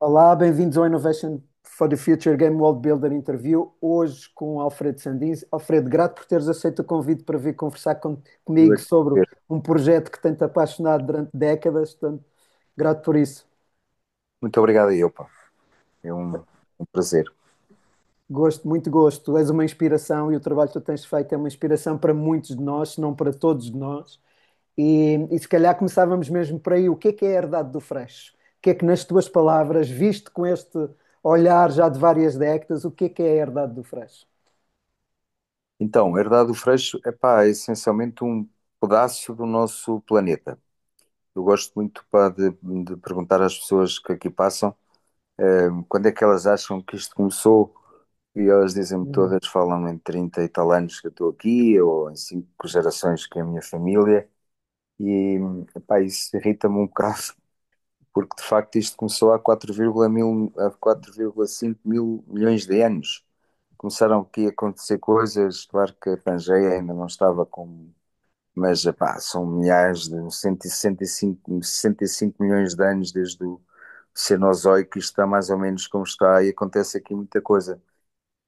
Olá, bem-vindos ao Innovation for the Future Game World Builder Interview. Hoje com o Alfredo Sandins. Alfredo, grato por teres aceito o convite para vir conversar Eu comigo é que sobre agradeço. um projeto que tem-te apaixonado durante décadas. Portanto, grato por isso. Muito obrigado, eu, pá. É um prazer. Gosto, muito gosto. Tu és uma inspiração e o trabalho que tu tens feito é uma inspiração para muitos de nós, se não para todos de nós. E se calhar começávamos mesmo por aí. O que é a herdade do Freixo? O que é que, nas tuas palavras, visto com este olhar já de várias décadas, o que é a herdade do Freixo? Então, a Herdade do Freixo é essencialmente um pedaço do nosso planeta. Eu gosto muito, pá, de perguntar às pessoas que aqui passam, quando é que elas acham que isto começou, e elas dizem-me Hum. todas, falam em 30 e tal anos que eu estou aqui, ou em 5 gerações que é a minha família, e epá, isso irrita-me um bocado, porque de facto isto começou há 4,5 mil milhões de anos. Começaram aqui a acontecer coisas, claro que a Pangeia ainda não estava com, mas epá, são milhares de 165 milhões de anos desde o Cenozoico, isto está mais ou menos como está e acontece aqui muita coisa.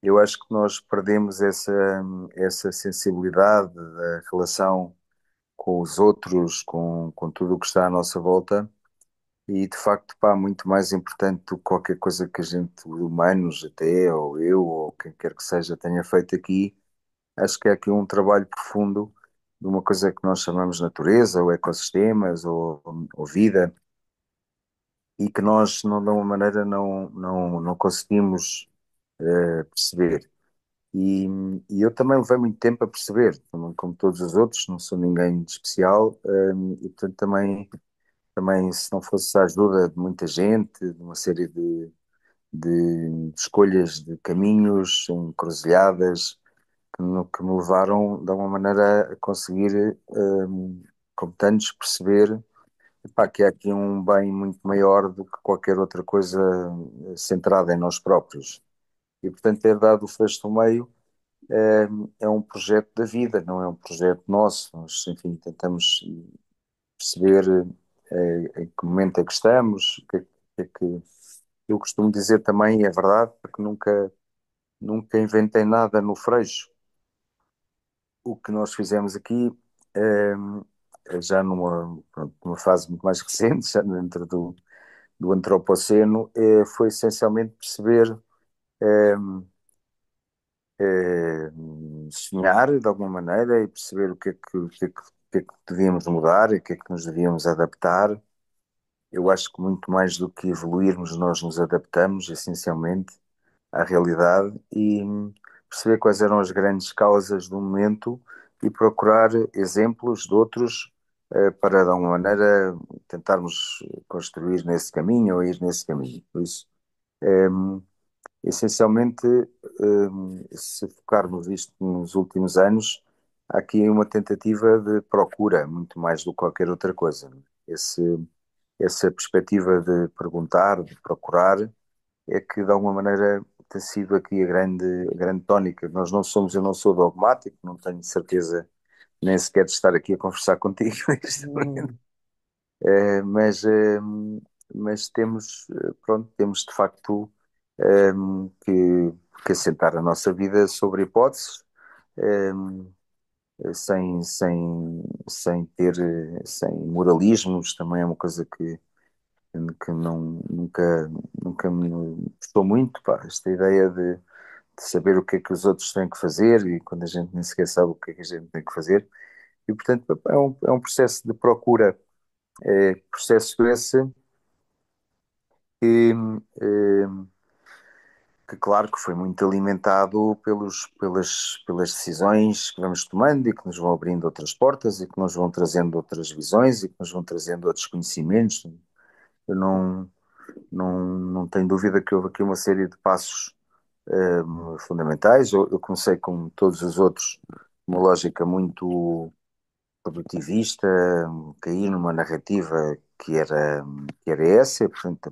Eu acho que nós perdemos essa sensibilidade da relação com os outros, com tudo o que está à nossa volta. E de facto, pá, muito mais importante do que qualquer coisa que a gente, humanos até, ou eu, ou quem quer que seja, tenha feito aqui. Acho que é aqui um trabalho profundo de uma coisa que nós chamamos natureza, ou ecossistemas, ou vida, e que nós, não, de uma maneira, não conseguimos perceber. E, e eu também levei muito tempo a perceber, também, como todos os outros, não sou ninguém de especial, e portanto também se não fosse a ajuda de muita gente, de uma série de escolhas de caminhos, encruzilhadas, que me levaram de alguma maneira a conseguir, como tantos, perceber, epá, que há aqui um bem muito maior do que qualquer outra coisa centrada em nós próprios. E, portanto, ter dado o Freixo do Meio é um projeto da vida, não é um projeto nosso. Nós, enfim, tentamos perceber em que momento é que estamos, o que é que eu costumo dizer também, e é verdade, porque nunca inventei nada no Freixo. O que nós fizemos aqui, já pronto, numa fase muito mais recente, já dentro do Antropoceno, foi essencialmente perceber, eh, sonhar de alguma maneira e perceber o que é que devíamos mudar e o que é que nos devíamos adaptar. Eu acho que muito mais do que evoluirmos, nós nos adaptamos essencialmente à realidade e perceber quais eram as grandes causas do momento e procurar exemplos de outros para, de alguma maneira, tentarmos construir nesse caminho ou ir nesse caminho. Por isso, essencialmente, se focarmos isto nos últimos anos, há aqui uma tentativa de procura, muito mais do que qualquer outra coisa. Esse, essa perspectiva de perguntar, de procurar, é que de alguma maneira tem sido aqui a grande tónica. Eu não sou dogmático, não tenho certeza nem sequer de estar aqui a conversar contigo, Hum. mas, mas temos, pronto, temos de facto que assentar a nossa vida sobre hipóteses, sem moralismos, também é uma coisa que nunca me gostou muito, pá, esta ideia de saber o que é que os outros têm que fazer e quando a gente nem sequer sabe o que é que a gente tem que fazer. E, portanto, é um processo de procura, processo esse que, eh, que, claro, que foi muito alimentado pelas decisões que vamos tomando e que nos vão abrindo outras portas e que nos vão trazendo outras visões e que nos vão trazendo outros conhecimentos. Eu não tenho dúvida que houve aqui uma série de passos fundamentais. Eu comecei, como todos os outros, uma lógica muito produtivista, caí numa narrativa que era essa, portanto, a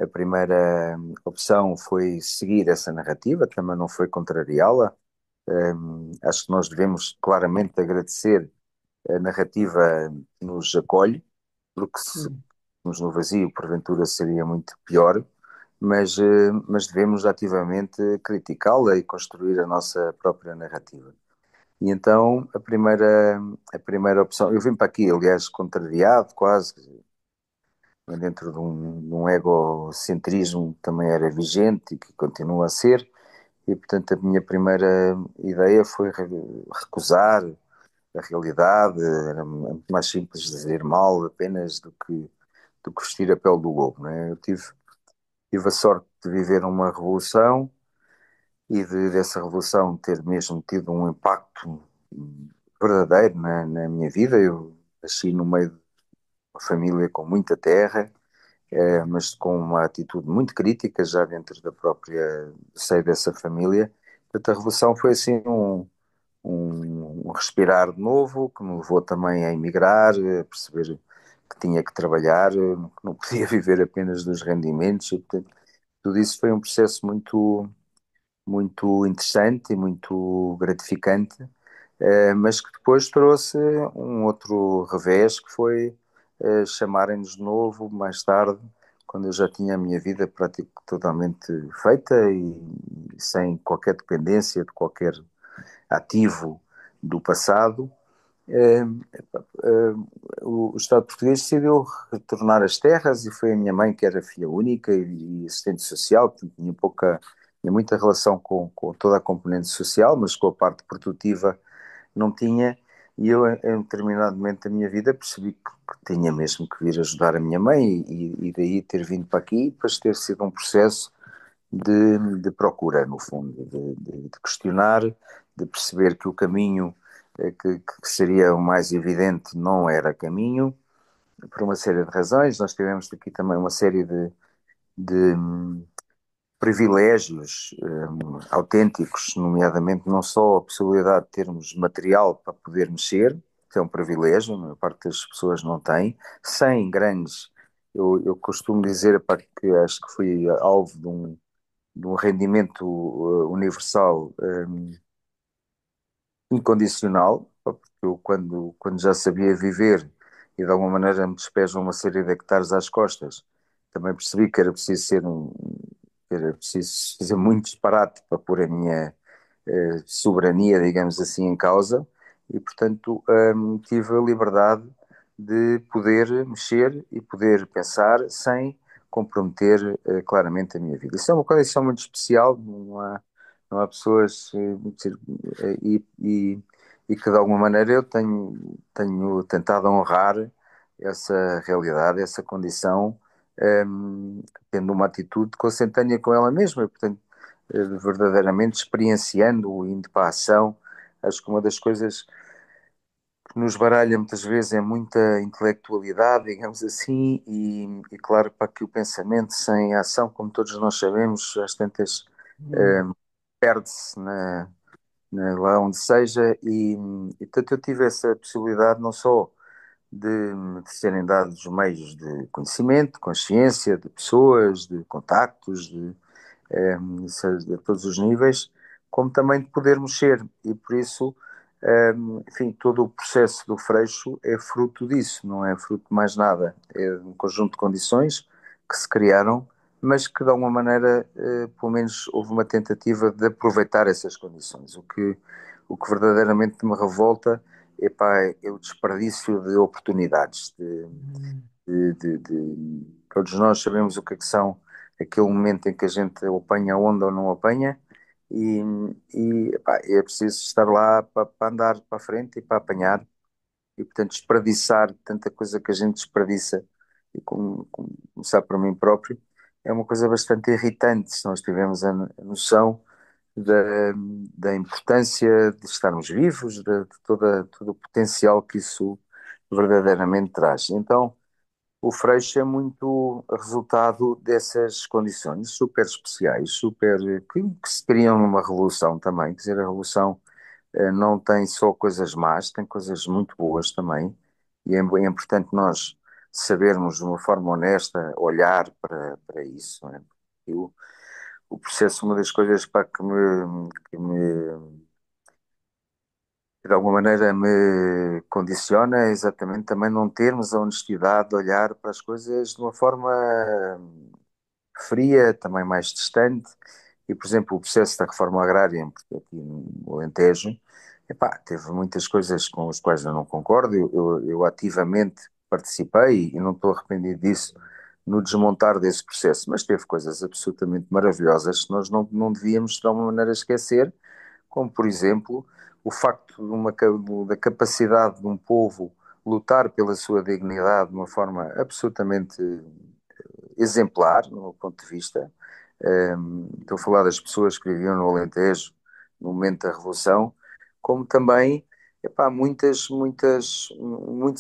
primeira opção foi seguir essa narrativa, também não foi contrariá-la. Acho que nós devemos claramente agradecer a narrativa que nos acolhe, porque Hum. no vazio, porventura seria muito pior, mas devemos ativamente criticá-la e construir a nossa própria narrativa. E então a primeira opção, eu vim para aqui, aliás, contrariado quase, dentro de um egocentrismo que também era vigente e que continua a ser, e portanto a minha primeira ideia foi recusar a realidade, era muito mais simples dizer mal apenas do que vestir a pele do lobo, não é? Eu tive a sorte de viver uma revolução e dessa revolução ter mesmo tido um impacto verdadeiro na minha vida. Eu nasci no meio de uma família com muita terra, mas com uma atitude muito crítica já dentro da própria seio dessa família. Portanto, a revolução foi assim um respirar de novo, que me levou também a emigrar, a perceber que tinha que trabalhar, que não podia viver apenas dos rendimentos, e portanto, tudo isso foi um processo muito, muito interessante e muito gratificante, mas que depois trouxe um outro revés, que foi chamarem-nos de novo mais tarde, quando eu já tinha a minha vida praticamente totalmente feita e sem qualquer dependência de qualquer ativo do passado. eh, eh, o Estado português decidiu retornar as terras, e foi a minha mãe, que era filha única e assistente social, portanto tinha muita relação com toda a componente social, mas com a parte produtiva não tinha. E eu, em determinado momento da minha vida, percebi que tinha mesmo que vir ajudar a minha mãe, e daí ter vindo para aqui, depois ter sido um processo de procura, no fundo, de questionar, de perceber que o caminho que seria o mais evidente não era caminho, por uma série de razões. Nós tivemos aqui também uma série de privilégios autênticos, nomeadamente não só a possibilidade de termos material para poder mexer, que é um privilégio, a maior parte das pessoas não tem, sem grandes. Eu costumo dizer, pá, que acho que fui alvo de um rendimento universal incondicional, porque eu, quando já sabia viver e de alguma maneira me despejam uma série de hectares às costas, também percebi que era preciso que era preciso fazer muito disparate para pôr a minha soberania, digamos assim, em causa, e portanto tive a liberdade de poder mexer e poder pensar sem comprometer claramente a minha vida. Isso é uma condição muito especial, não há pessoas e que de alguma maneira eu tenho tentado honrar essa realidade, essa condição, tendo uma atitude consentânea com ela mesma, e portanto verdadeiramente experienciando, indo para a ação. Acho que uma das coisas que nos baralha muitas vezes é muita intelectualidade, digamos assim, e claro, para que o pensamento sem ação, como todos nós sabemos, às tantas Hum, perde-se lá onde seja, e portanto eu tive essa possibilidade não só de serem dados meios de conhecimento, de consciência, de pessoas, de contactos, seja, a todos os níveis, como também de poder mexer. E por isso, enfim, todo o processo do Freixo é fruto disso, não é fruto de mais nada. É um conjunto de condições que se criaram, mas que de alguma maneira, pelo menos, houve uma tentativa de aproveitar essas condições. O que verdadeiramente me revolta é, pá, é o desperdício de oportunidades, hum, todos nós sabemos o que são aquele momento em que a gente apanha a onda ou não apanha, e, epá, é preciso estar lá para andar para a frente e para apanhar, e portanto desperdiçar tanta coisa que a gente desperdiça, e começar por mim próprio, é uma coisa bastante irritante se nós tivermos a noção da importância de estarmos vivos, todo o potencial que isso verdadeiramente traz. Então, o Freixo é muito resultado dessas condições super especiais, que se criam numa revolução também. Quer dizer, a revolução não tem só coisas más, tem coisas muito boas também, e é importante nós sabermos de uma forma honesta olhar para isso, não é? O processo, uma das coisas para que me de alguma maneira me condiciona exatamente também não termos a honestidade de olhar para as coisas de uma forma fria, também mais distante. E, por exemplo, o processo da reforma agrária aqui no Alentejo, epá, teve muitas coisas com as quais eu não concordo. Eu ativamente participei e não estou arrependido disso no desmontar desse processo, mas teve coisas absolutamente maravilhosas que nós não devíamos de alguma maneira esquecer, como, por exemplo, o facto da capacidade de um povo lutar pela sua dignidade de uma forma absolutamente exemplar, no meu ponto de vista. Estou a falar das pessoas que viviam no Alentejo no momento da Revolução, como também, epá, muitos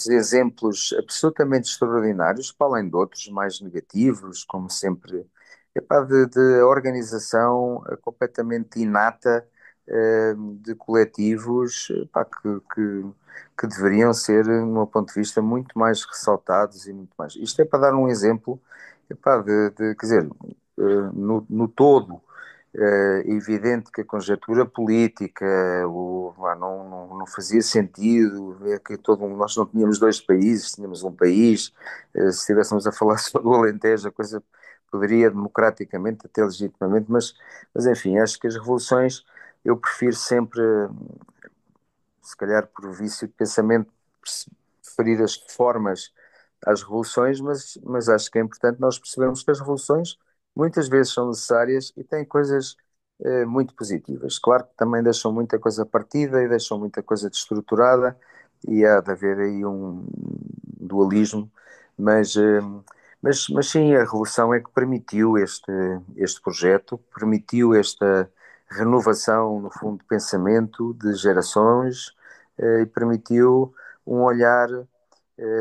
exemplos absolutamente extraordinários, para além de outros mais negativos, como sempre, epá, de organização completamente inata, de coletivos, epá, que deveriam ser, no meu ponto de vista, muito mais ressaltados e muito mais. Isto é para dar um exemplo, epá, quer dizer, no todo, é evidente que a conjectura política não fazia sentido, é que nós não tínhamos dois países, tínhamos um país, se estivéssemos a falar só do Alentejo, a coisa poderia democraticamente, até legitimamente, mas enfim, acho que as revoluções eu prefiro sempre, se calhar por vício de pensamento, preferir as formas às revoluções, mas acho que é importante nós percebermos que as revoluções muitas vezes são necessárias e têm coisas muito positivas. Claro que também deixam muita coisa partida e deixam muita coisa destruturada e há de haver aí um dualismo, mas, eh, mas sim, a revolução é que permitiu este projeto, permitiu esta renovação, no fundo, de pensamento de gerações e permitiu um olhar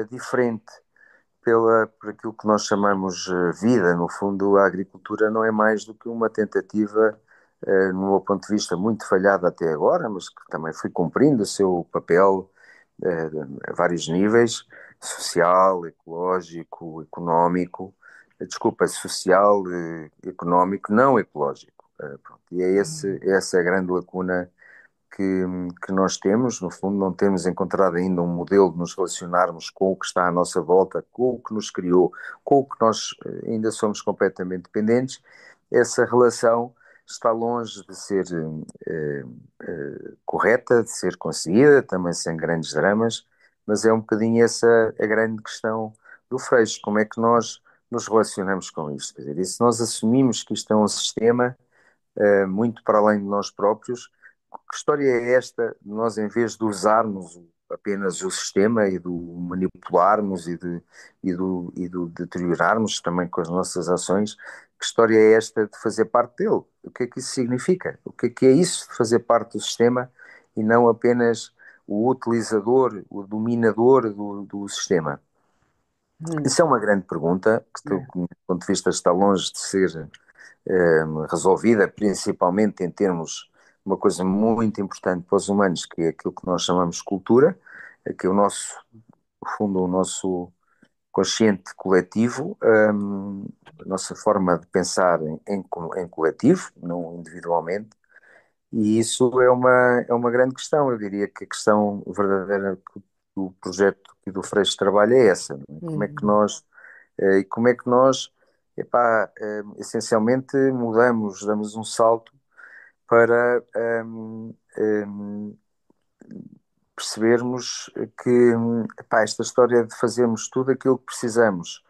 diferente por aquilo que nós chamamos vida. No fundo, a agricultura não é mais do que uma tentativa, no meu ponto de vista, muito falhada até agora, mas que também foi cumprindo o seu papel a vários níveis, social, ecológico, económico, desculpa, social, económico, não ecológico. Pronto. E essa é a grande lacuna que, que nós temos, no fundo, não temos encontrado ainda um modelo de nos relacionarmos com o que está à nossa volta, com o que nos criou, com o que nós ainda somos completamente dependentes. Essa relação está longe de ser correta, de ser conseguida, também sem grandes dramas, mas é um bocadinho essa a grande questão do Freixo, como é que nós nos relacionamos com isto? Quer dizer, e se nós assumimos que isto é um sistema muito para além de nós próprios. Que história é esta de nós, em vez de usarmos apenas o sistema e do manipularmos e do deteriorarmos também com as nossas ações, que história é esta de fazer parte dele? O que é que isso significa? O que é isso de fazer parte do sistema e não apenas o utilizador, o dominador do sistema? Hum, Isso é uma grande pergunta, que, do é. meu ponto de vista, está longe de ser resolvida, principalmente em termos de uma coisa muito importante para os humanos, que é aquilo que nós chamamos de cultura, que é no fundo, o nosso consciente coletivo, a nossa forma de pensar em coletivo, não individualmente, e isso é uma grande questão. Eu diria que a questão verdadeira do projeto e do Freixo trabalho é essa, não é? Como é que Uhum. nós e como é que nós, epá, essencialmente mudamos, damos um salto para percebermos que epá, esta história de fazermos tudo aquilo que precisamos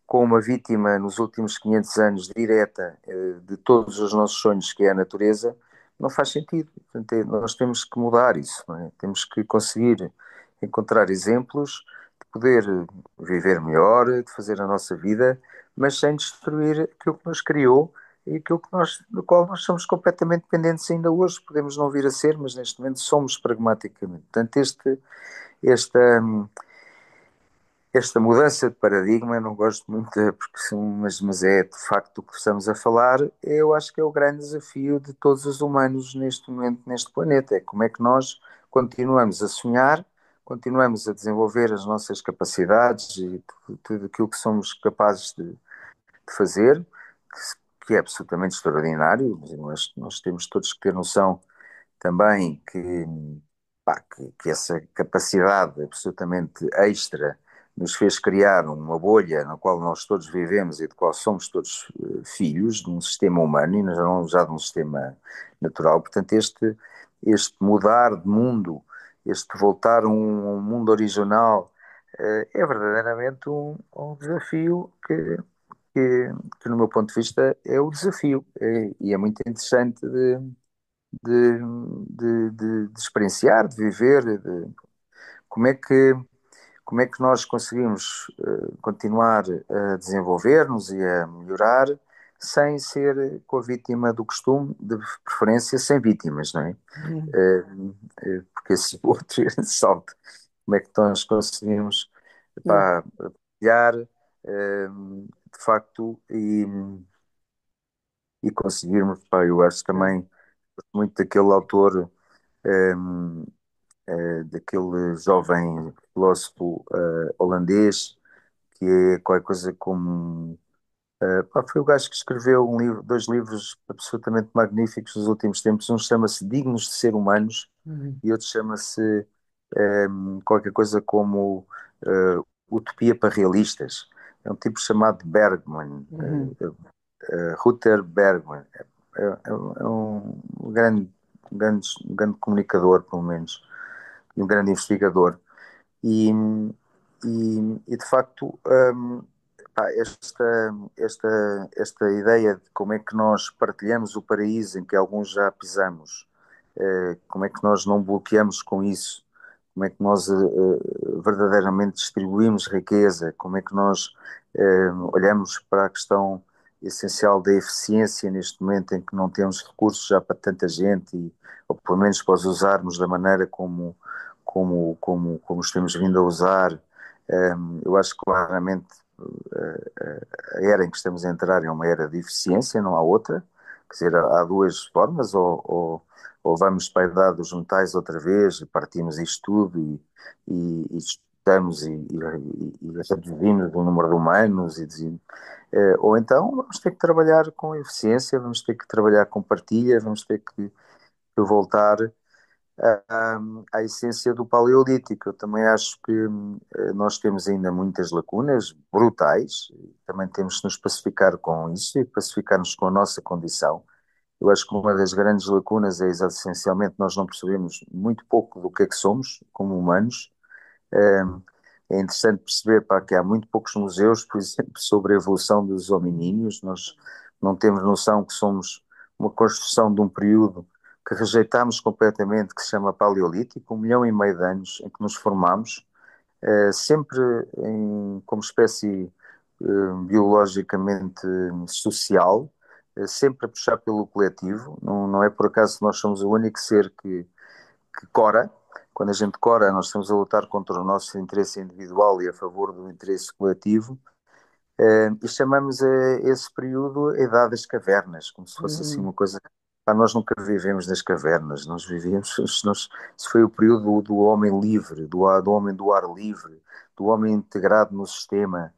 com uma vítima nos últimos 500 anos direta de todos os nossos sonhos, que é a natureza, não faz sentido. Portanto, nós temos que mudar isso, não é? Temos que conseguir encontrar exemplos de poder viver melhor, de fazer a nossa vida, mas sem destruir aquilo que nos criou e aquilo do qual nós somos completamente dependentes ainda hoje. Podemos não vir a ser, mas neste momento somos pragmaticamente. Portanto, esta, esta mudança de paradigma, não gosto muito, mas é de facto o que estamos a falar, eu acho que é o grande desafio de todos os humanos neste momento, neste planeta. É como é que nós continuamos a sonhar, continuamos a desenvolver as nossas capacidades e tudo aquilo que somos capazes de fazer, que é absolutamente extraordinário. Nós temos todos que ter noção também que essa capacidade absolutamente extra nos fez criar uma bolha na qual nós todos vivemos e de qual somos todos filhos de um sistema humano e não já de um sistema natural. Portanto, este mudar de mundo, este voltar a um mundo original, é verdadeiramente um desafio que, no meu ponto de vista, é o desafio. E é muito interessante de, de experienciar, de viver, como é que, como é que nós conseguimos continuar a desenvolver-nos e a melhorar sem ser com a vítima do costume, de preferência sem vítimas, não é? Uhum. Eh, Porque esse outro salto, como é que nós conseguimos Yeah. partilhar de facto e conseguirmos, eu acho Yeah. também muito daquele autor, daquele jovem filósofo holandês, que é qualquer coisa como. Foi o gajo que escreveu dois livros absolutamente magníficos nos últimos tempos. Um chama-se Dignos de Ser Humanos Uhum. e outro chama-se qualquer coisa como Utopia para Realistas. É um tipo chamado Bergman, Uhum. Ruther Bergman. É um grande comunicador, pelo menos, e um grande investigador. E, e de facto, esta ideia de como é que nós partilhamos o paraíso em que alguns já pisamos, como é que nós não bloqueamos com isso, como é que nós verdadeiramente distribuímos riqueza, como é que nós olhamos para a questão essencial da eficiência neste momento em que não temos recursos já para tanta gente, ou pelo menos para os usarmos da maneira como os temos vindo a usar. Eu acho que claramente a era em que estamos a entrar é uma era de eficiência, não há outra. Quer dizer, há duas formas, ou vamos para a idade dos metais outra vez, e partimos isto tudo e estudamos e reduzimos o número de humanos, ou então vamos ter que trabalhar com eficiência, vamos ter que trabalhar com partilha, vamos ter que voltar à essência do Paleolítico. Eu também acho que nós temos ainda muitas lacunas brutais, também temos de nos pacificar com isso e pacificar-nos com a nossa condição. Eu acho que uma das grandes lacunas é essencialmente nós não percebemos muito pouco do que é que somos como humanos. É interessante perceber que há muito poucos museus, por exemplo, sobre a evolução dos hominíneos. Nós não temos noção que somos uma construção de um período que rejeitamos completamente, que se chama Paleolítico, 1,5 milhão de anos em que nos formamos, sempre como espécie biologicamente social, sempre a puxar pelo coletivo. Não é por acaso que nós somos o único ser que cora. Quando a gente cora, nós estamos a lutar contra o nosso interesse individual e a favor do interesse coletivo. E chamamos a esse período a Idade das Cavernas, como se fosse assim Uhum. uma coisa. Nós nunca vivemos nas cavernas, nós vivíamos, isso foi o período do homem livre, do homem do ar livre, do homem integrado no sistema,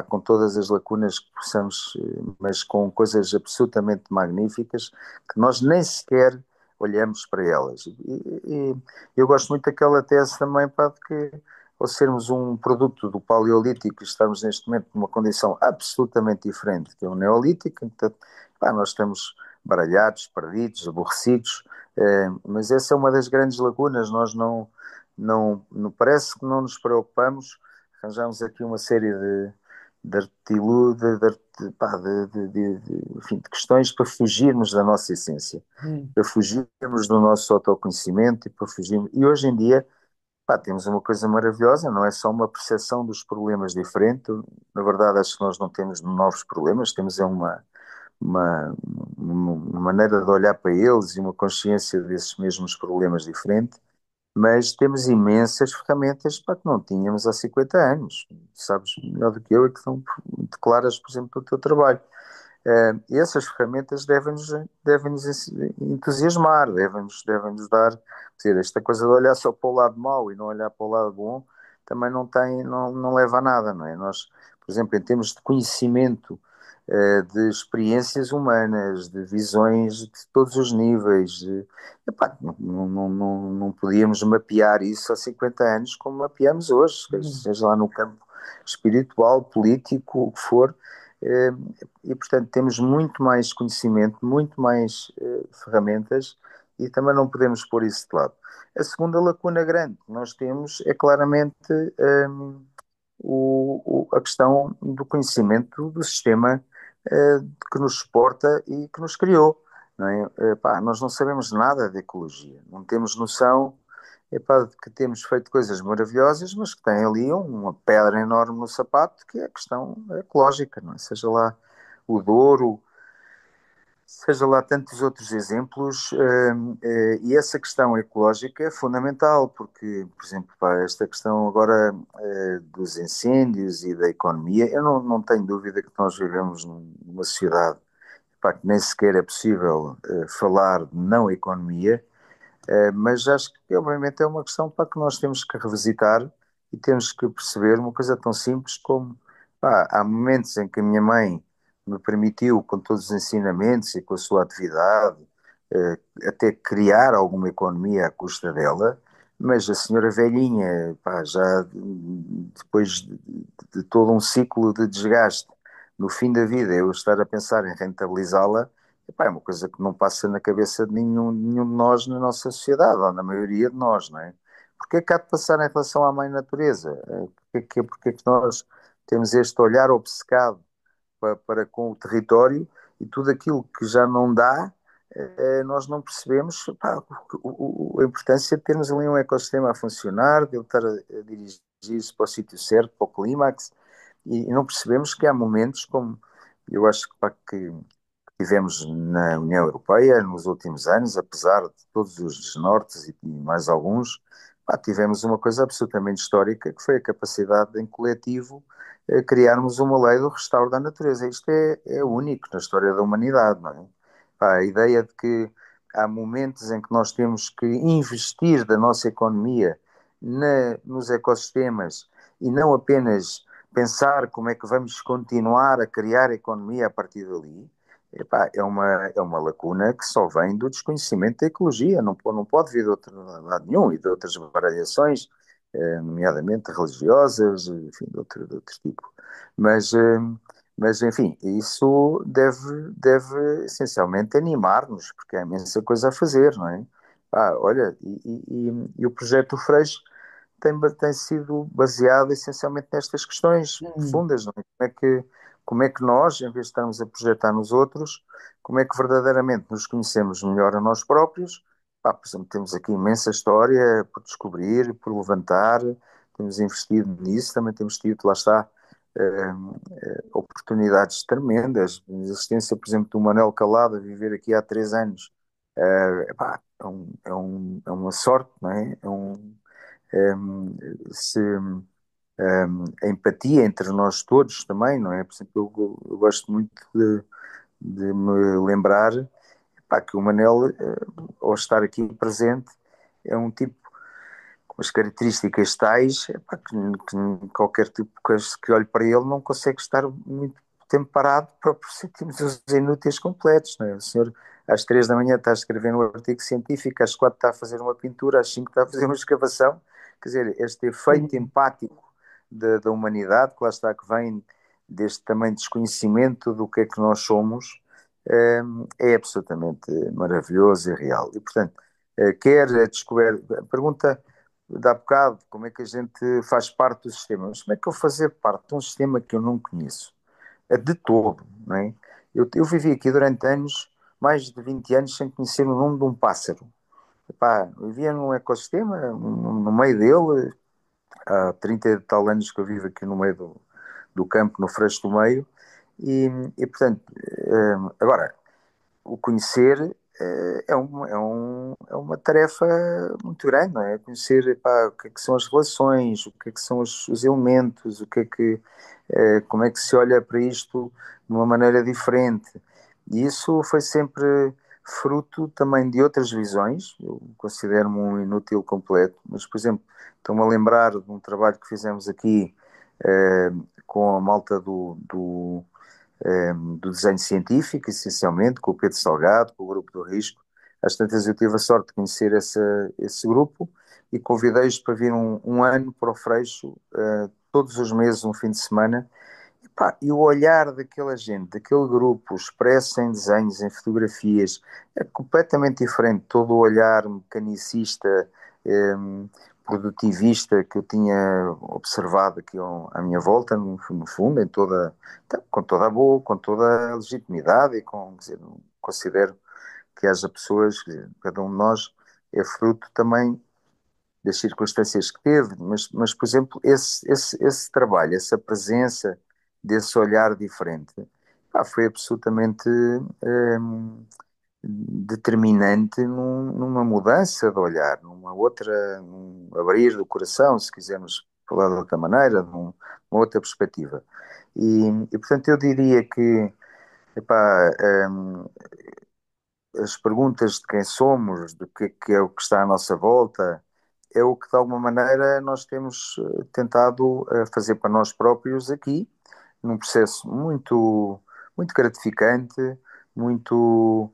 com todas as lacunas que possamos, mas com coisas absolutamente magníficas, que nós nem sequer olhamos para elas. E eu gosto muito daquela tese também, de que ao sermos um produto do Paleolítico e estarmos neste momento numa condição absolutamente diferente, que é o Neolítico, então, nós estamos baralhados, perdidos, aborrecidos, mas essa é uma das grandes lacunas, nós não parece que não nos preocupamos, arranjamos aqui uma série de, artilu, enfim, de questões para fugirmos da nossa essência, Uhum. para fugirmos do nosso autoconhecimento e para fugirmos. E hoje em dia, temos uma coisa maravilhosa, não é só uma percepção dos problemas diferente. Na verdade, acho que nós não temos novos problemas, temos uma, uma maneira de olhar para eles e uma consciência desses mesmos problemas diferente, mas temos imensas ferramentas para que não tínhamos há 50 anos. Sabes melhor do que eu, é que são muito claras, por exemplo, do teu trabalho. E essas ferramentas devem-nos entusiasmar, devem-nos dar, quer dizer, esta coisa de olhar só para o lado mau e não olhar para o lado bom, também não leva a nada, não é? Nós, por exemplo, em termos de conhecimento, de experiências humanas, de visões de todos os níveis. Epá, não podíamos mapear isso há 50 anos como mapeamos hoje, Hum. seja lá no campo espiritual, político, o que for. Eh, E, portanto, temos muito mais conhecimento, muito mais ferramentas e também não podemos pôr isso de lado. A segunda lacuna grande que nós temos é claramente a questão do conhecimento do sistema que nos suporta e que nos criou. Não é? Pá, nós não sabemos nada de ecologia, não temos noção de que temos feito coisas maravilhosas, mas que tem ali uma pedra enorme no sapato, que é a questão ecológica, não é? Seja lá o Douro, seja lá tantos outros exemplos, e essa questão ecológica é fundamental, porque, por exemplo, pá, esta questão agora dos incêndios e da economia, eu não tenho dúvida que nós vivemos numa sociedade pá, que nem sequer é possível falar de não economia, mas acho que, obviamente, é uma questão para que nós temos que revisitar e temos que perceber uma coisa tão simples como pá, há momentos em que a minha mãe me permitiu, com todos os ensinamentos e com a sua atividade, até criar alguma economia à custa dela, mas a senhora velhinha, pá, já depois de todo um ciclo de desgaste, no fim da vida, eu estar a pensar em rentabilizá-la, epá, é uma coisa que não passa na cabeça de nenhum de nós na nossa sociedade, ou na maioria de nós, não é? Porque é que há de passar em relação à mãe natureza? Porque é que nós temos este olhar obcecado para com o território e tudo aquilo que já não dá, nós não percebemos pá, a importância de termos ali um ecossistema a funcionar, de ele estar a dirigir-se para o sítio certo, para o clímax, e não percebemos que há momentos como eu acho que, pá, que tivemos na União Europeia nos últimos anos, apesar de todos os desnortes e mais alguns, pá, tivemos uma coisa absolutamente histórica, que foi a capacidade de, em coletivo, criarmos uma lei do restauro da natureza. Isto é único na história da humanidade, não é? Pá, a ideia de que há momentos em que nós temos que investir da nossa economia nos ecossistemas e não apenas pensar como é que vamos continuar a criar economia a partir dali. Epá, é uma lacuna que só vem do desconhecimento da ecologia, não pode vir de outro lado nenhum e de outras variações, nomeadamente religiosas, enfim, de outro tipo. Mas, enfim, isso deve essencialmente animar-nos, porque há imensa coisa a fazer, não é? Olha, e o projeto Freixo tem sido baseado essencialmente nestas questões Hum. profundas, não é? Como é que nós, em vez de estarmos a projetar nos outros, como é que verdadeiramente nos conhecemos melhor a nós próprios? Por exemplo, temos aqui imensa história por descobrir, por levantar, temos investido nisso, também temos tido, lá está, oportunidades tremendas. A existência, por exemplo, do Manuel Calado a viver aqui há 3 anos, é uma sorte, não é? Se a empatia entre nós todos também, não é? Por exemplo, eu gosto muito de me lembrar que o Manel, ao estar aqui presente, é um tipo com as características tais que qualquer tipo que olhe para ele não consegue estar muito tempo parado para sentirmos os inúteis completos. Não é? O senhor às 3 da manhã está a escrever um artigo científico, às 4 está a fazer uma pintura, às 5 está a fazer uma escavação. Quer dizer, este efeito Hum. empático da humanidade, que lá está, que vem deste também desconhecimento do que é que nós somos, é absolutamente maravilhoso e real. E, portanto, quer a descoberta. A pergunta de há bocado, como é que a gente faz parte do sistema? Mas como é que eu fazer parte de um sistema que eu não conheço? De todo, não é? Eu vivi aqui durante anos, mais de 20 anos, sem conhecer o nome de um pássaro. Epá, eu vivia num ecossistema, no meio dele, há 30 e tal anos que eu vivo aqui no meio do campo, no Freixo do Meio, e portanto, agora, o conhecer é uma tarefa muito grande, não é? Conhecer epá, o que é que são as relações, o que é que são os elementos, como é que se olha para isto de uma maneira diferente. E isso foi sempre fruto também de outras visões. Eu considero-me um inútil completo, mas, por exemplo, estou-me a lembrar de um trabalho que fizemos aqui com a malta do desenho científico, essencialmente, com o Pedro Salgado, com o Grupo do Risco. Às tantas eu tive a sorte de conhecer esse grupo e convidei-os para vir um ano para o Freixo, todos os meses, um fim de semana. Pá, e o olhar daquela gente, daquele grupo, expresso em desenhos, em fotografias, é completamente diferente. Todo o olhar mecanicista, produtivista que eu tinha observado aqui à minha volta, no fundo, então, com toda a boa, com toda a legitimidade e quer dizer, considero que haja pessoas, cada um de nós é fruto também das circunstâncias que teve, mas por exemplo, esse trabalho, essa presença desse olhar diferente, pá, foi absolutamente determinante numa mudança de olhar, num abrir do coração, se quisermos falar de outra maneira, numa outra perspectiva. Portanto, eu diria que, epá, as perguntas de quem somos, do que é o que está à nossa volta, é o que de alguma maneira nós temos tentado fazer para nós próprios aqui, num processo muito gratificante, muito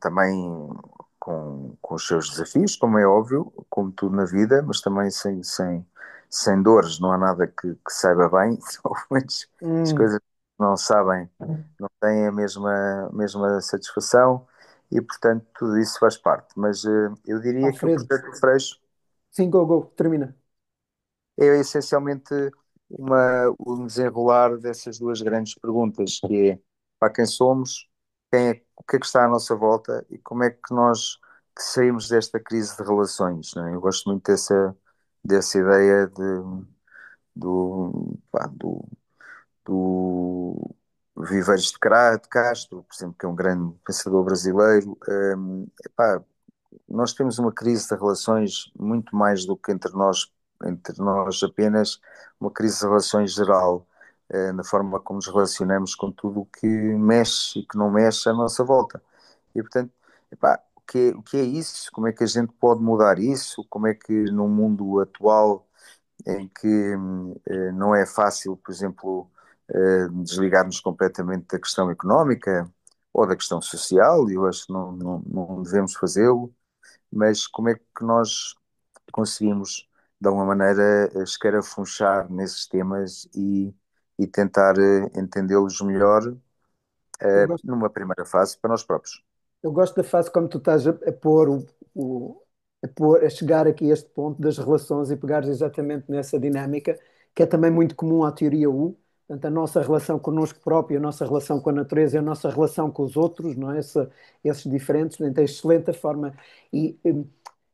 também com os seus desafios, como é óbvio, como tudo na vida, mas também sem dores, não há nada que saiba bem, ou pelo menos as Hum, coisas que não sabem, não têm a mesma satisfação e, portanto, tudo isso faz parte. Mas eu diria que o Alfredo, projeto do Freixo sim, go, go, termina. é essencialmente um desenrolar dessas duas grandes perguntas, que é para quem somos, o que é que está à nossa volta e como é que nós que saímos desta crise de relações, não é? Eu gosto muito dessa ideia do, pá, do Viveiros de Castro, por exemplo, que é um grande pensador brasileiro. Epá, nós temos uma crise de relações muito mais do que entre nós apenas, uma crise de relações geral, na forma como nos relacionamos com tudo o que mexe e que não mexe à nossa volta. E, portanto, epá, o que é isso? Como é que a gente pode mudar isso? Como é que no mundo atual em que não é fácil, por exemplo, desligarmos completamente da questão económica ou da questão social, e eu acho que não devemos fazê-lo, mas como é que nós conseguimos, de alguma maneira, escarafunchar nesses temas e tentar entendê-los melhor Eu gosto, numa primeira fase para nós próprios. eu gosto da fase como tu estás a pôr o- a chegar aqui a este ponto das relações e pegares exatamente nessa dinâmica, que é também muito comum à teoria U. Portanto, a nossa relação connosco próprio, a nossa relação com a natureza e a nossa relação com os outros, não é? Esses diferentes, portanto, é excelente a forma. E,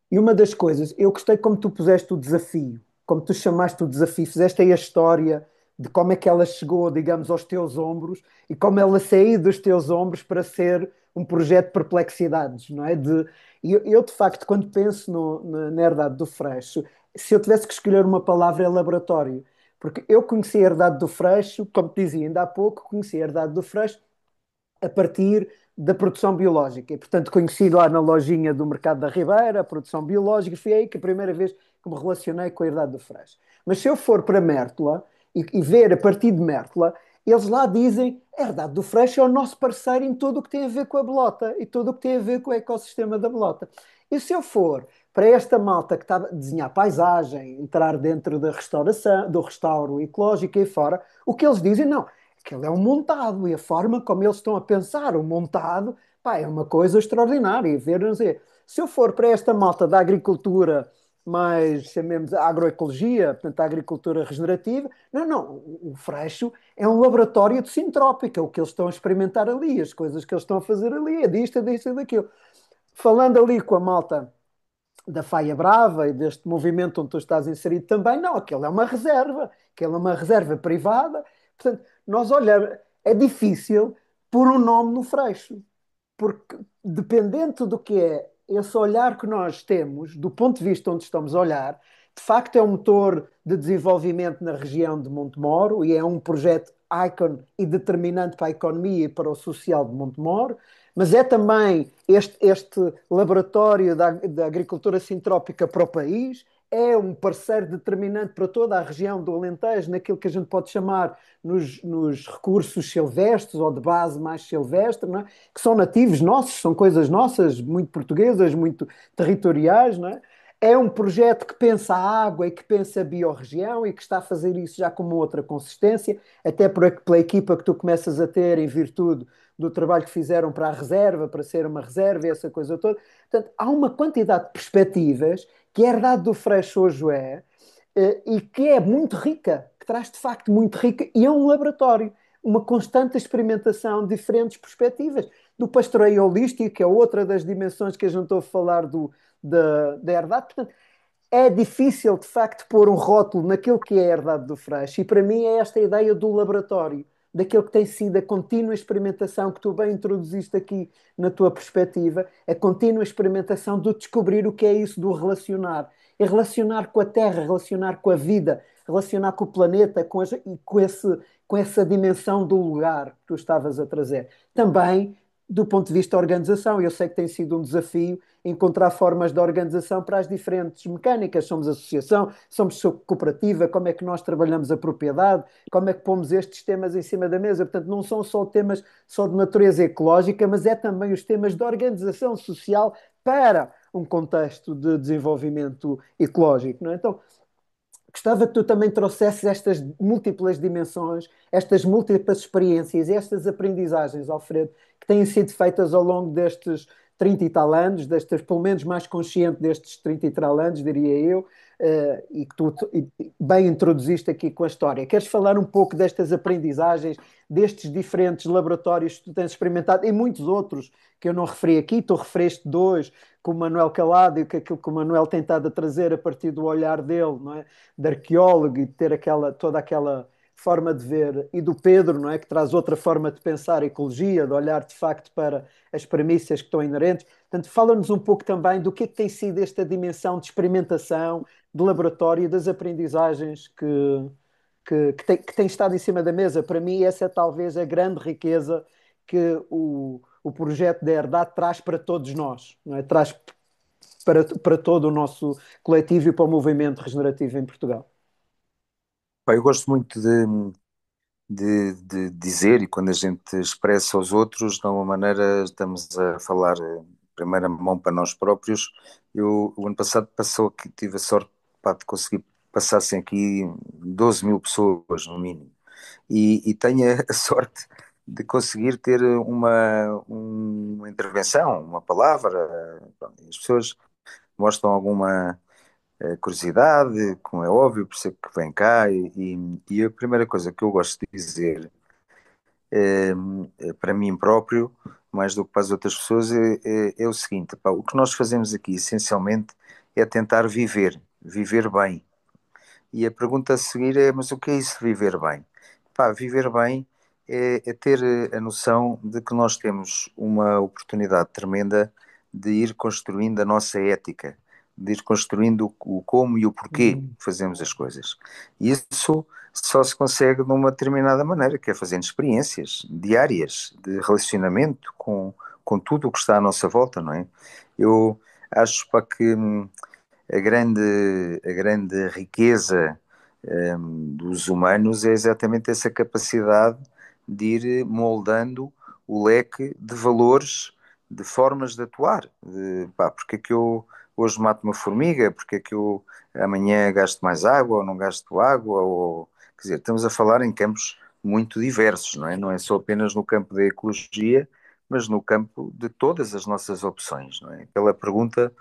E uma das coisas, eu gostei como tu puseste o desafio, como tu chamaste o desafio, fizeste aí a história de como é que ela chegou, digamos, aos teus ombros e como ela saiu dos teus ombros para ser um projeto de perplexidades, não é? De facto, quando penso na herdade do Freixo, se eu tivesse que escolher uma palavra, é laboratório. Porque eu conheci a herdade do Freixo, como te dizia ainda há pouco, conheci a herdade do Freixo a partir da produção biológica. E, portanto, conheci lá na lojinha do Mercado da Ribeira a produção biológica, foi aí que a primeira vez que me relacionei com a herdade do Freixo. Mas se eu for para Mértola e ver a partir de Mértola, eles lá dizem a herdade do Freixo é o nosso parceiro em tudo o que tem a ver com a belota e tudo o que tem a ver com o ecossistema da belota. E se eu for para esta malta que está a desenhar paisagem, entrar dentro da restauração, do restauro ecológico e fora, o que eles dizem, não, aquilo é um montado e a forma como eles estão a pensar o montado, pá, é uma coisa extraordinária. E ver, não sei, se eu for para esta malta da agricultura mais, chamemos agroecologia, portanto, a agricultura regenerativa, não, o Freixo é um laboratório de sintrópica, o que eles estão a experimentar ali, as coisas que eles estão a fazer ali, é disto e daquilo. Falando ali com a malta da Faia Brava e deste movimento onde tu estás inserido também, não, aquilo é uma reserva privada, portanto, nós olhamos, é difícil pôr um nome no Freixo, porque dependente do que é esse olhar que nós temos, do ponto de vista onde estamos a olhar, de facto é um motor de desenvolvimento na região de Montemoro e é um projeto icon e determinante para a economia e para o social de Montemoro, mas é também este laboratório da agricultura sintrópica para o país, é um parceiro determinante para toda a região do Alentejo, naquilo que a gente pode chamar nos recursos silvestres ou de base mais silvestre, não é? Que são nativos nossos, são coisas nossas, muito portuguesas, muito territoriais, não é? É um projeto que pensa a água e que pensa a biorregião e que está a fazer isso já com uma outra consistência, até pela equipa que tu começas a ter em virtude do trabalho que fizeram para a reserva, para ser uma reserva e essa coisa toda. Portanto, há uma quantidade de perspectivas que a herdade do Freixo hoje e que é muito rica, que traz de facto muito rica, e é um laboratório, uma constante experimentação de diferentes perspectivas. Do pastoreio holístico, que é outra das dimensões que a gente ouve falar da herdade. Portanto, é difícil, de facto, pôr um rótulo naquilo que é a herdade do Freixo. E para mim é esta ideia do laboratório, daquilo que tem sido a contínua experimentação que tu bem introduziste aqui na tua perspectiva, a contínua experimentação de descobrir o que é isso do relacionar. E relacionar com a Terra, relacionar com a vida, relacionar com o planeta e com essa dimensão do lugar que tu estavas a trazer. Também do ponto de vista da organização, eu sei que tem sido um desafio encontrar formas de organização para as diferentes mecânicas. Somos associação, somos cooperativa, como é que nós trabalhamos a propriedade, como é que pomos estes temas em cima da mesa. Portanto, não são só temas só de natureza ecológica, mas é também os temas de organização social para um contexto de desenvolvimento ecológico. Não é? Então, gostava que tu também trouxesses estas múltiplas dimensões, estas múltiplas experiências e estas aprendizagens, Alfredo, que têm sido feitas ao longo destes 30 e tal anos, destes, pelo menos mais consciente destes 30 e tal anos, diria eu, e que tu bem introduziste aqui com a história. Queres falar um pouco destas aprendizagens, destes diferentes laboratórios que tu tens experimentado e muitos outros que eu não referi aqui, tu referiste dois, com o Manuel Calado e que aquilo que o Manuel tem estado a trazer a partir do olhar dele, não é? De arqueólogo e de ter toda aquela forma de ver, e do Pedro, não é? Que traz outra forma de pensar a ecologia, de olhar de facto para as premissas que estão inerentes. Portanto, fala-nos um pouco também do que é que tem sido esta dimensão de experimentação, de laboratório, das aprendizagens que tem estado em cima da mesa. Para mim, essa é talvez a grande riqueza que o projeto da Herdade traz para todos nós, não é? Traz para todo o nosso coletivo e para o movimento regenerativo em Portugal. Pá, eu gosto muito de dizer, e quando a gente expressa aos outros, de uma maneira estamos a falar em primeira mão para nós próprios. Eu, o ano passado passou aqui, tive a sorte, pá, de conseguir passassem aqui 12 mil pessoas no mínimo. E tenho a sorte de conseguir ter uma intervenção, uma palavra. As pessoas mostram alguma curiosidade, como é óbvio, por isso é que vem cá. E a primeira coisa que eu gosto de dizer para mim próprio, mais do que para as outras pessoas, é o seguinte: pá, o que nós fazemos aqui essencialmente é tentar viver bem. E a pergunta a seguir é: mas o que é isso de viver bem? Pá, viver bem é ter a noção de que nós temos uma oportunidade tremenda de ir construindo a nossa ética, de ir construindo o como e o porquê Uhum. fazemos as coisas. E isso só se consegue de uma determinada maneira, que é fazendo experiências diárias de relacionamento com tudo o que está à nossa volta, não é? Eu acho para que a grande riqueza dos humanos é exatamente essa capacidade de ir moldando o leque de valores, de formas de atuar. Pá, porque é que eu hoje mato uma formiga? Porque é que eu amanhã gasto mais água ou não gasto água? Ou, quer dizer, estamos a falar em campos muito diversos, não é? Não é só apenas no campo da ecologia, mas no campo de todas as nossas opções, não é? Aquela pergunta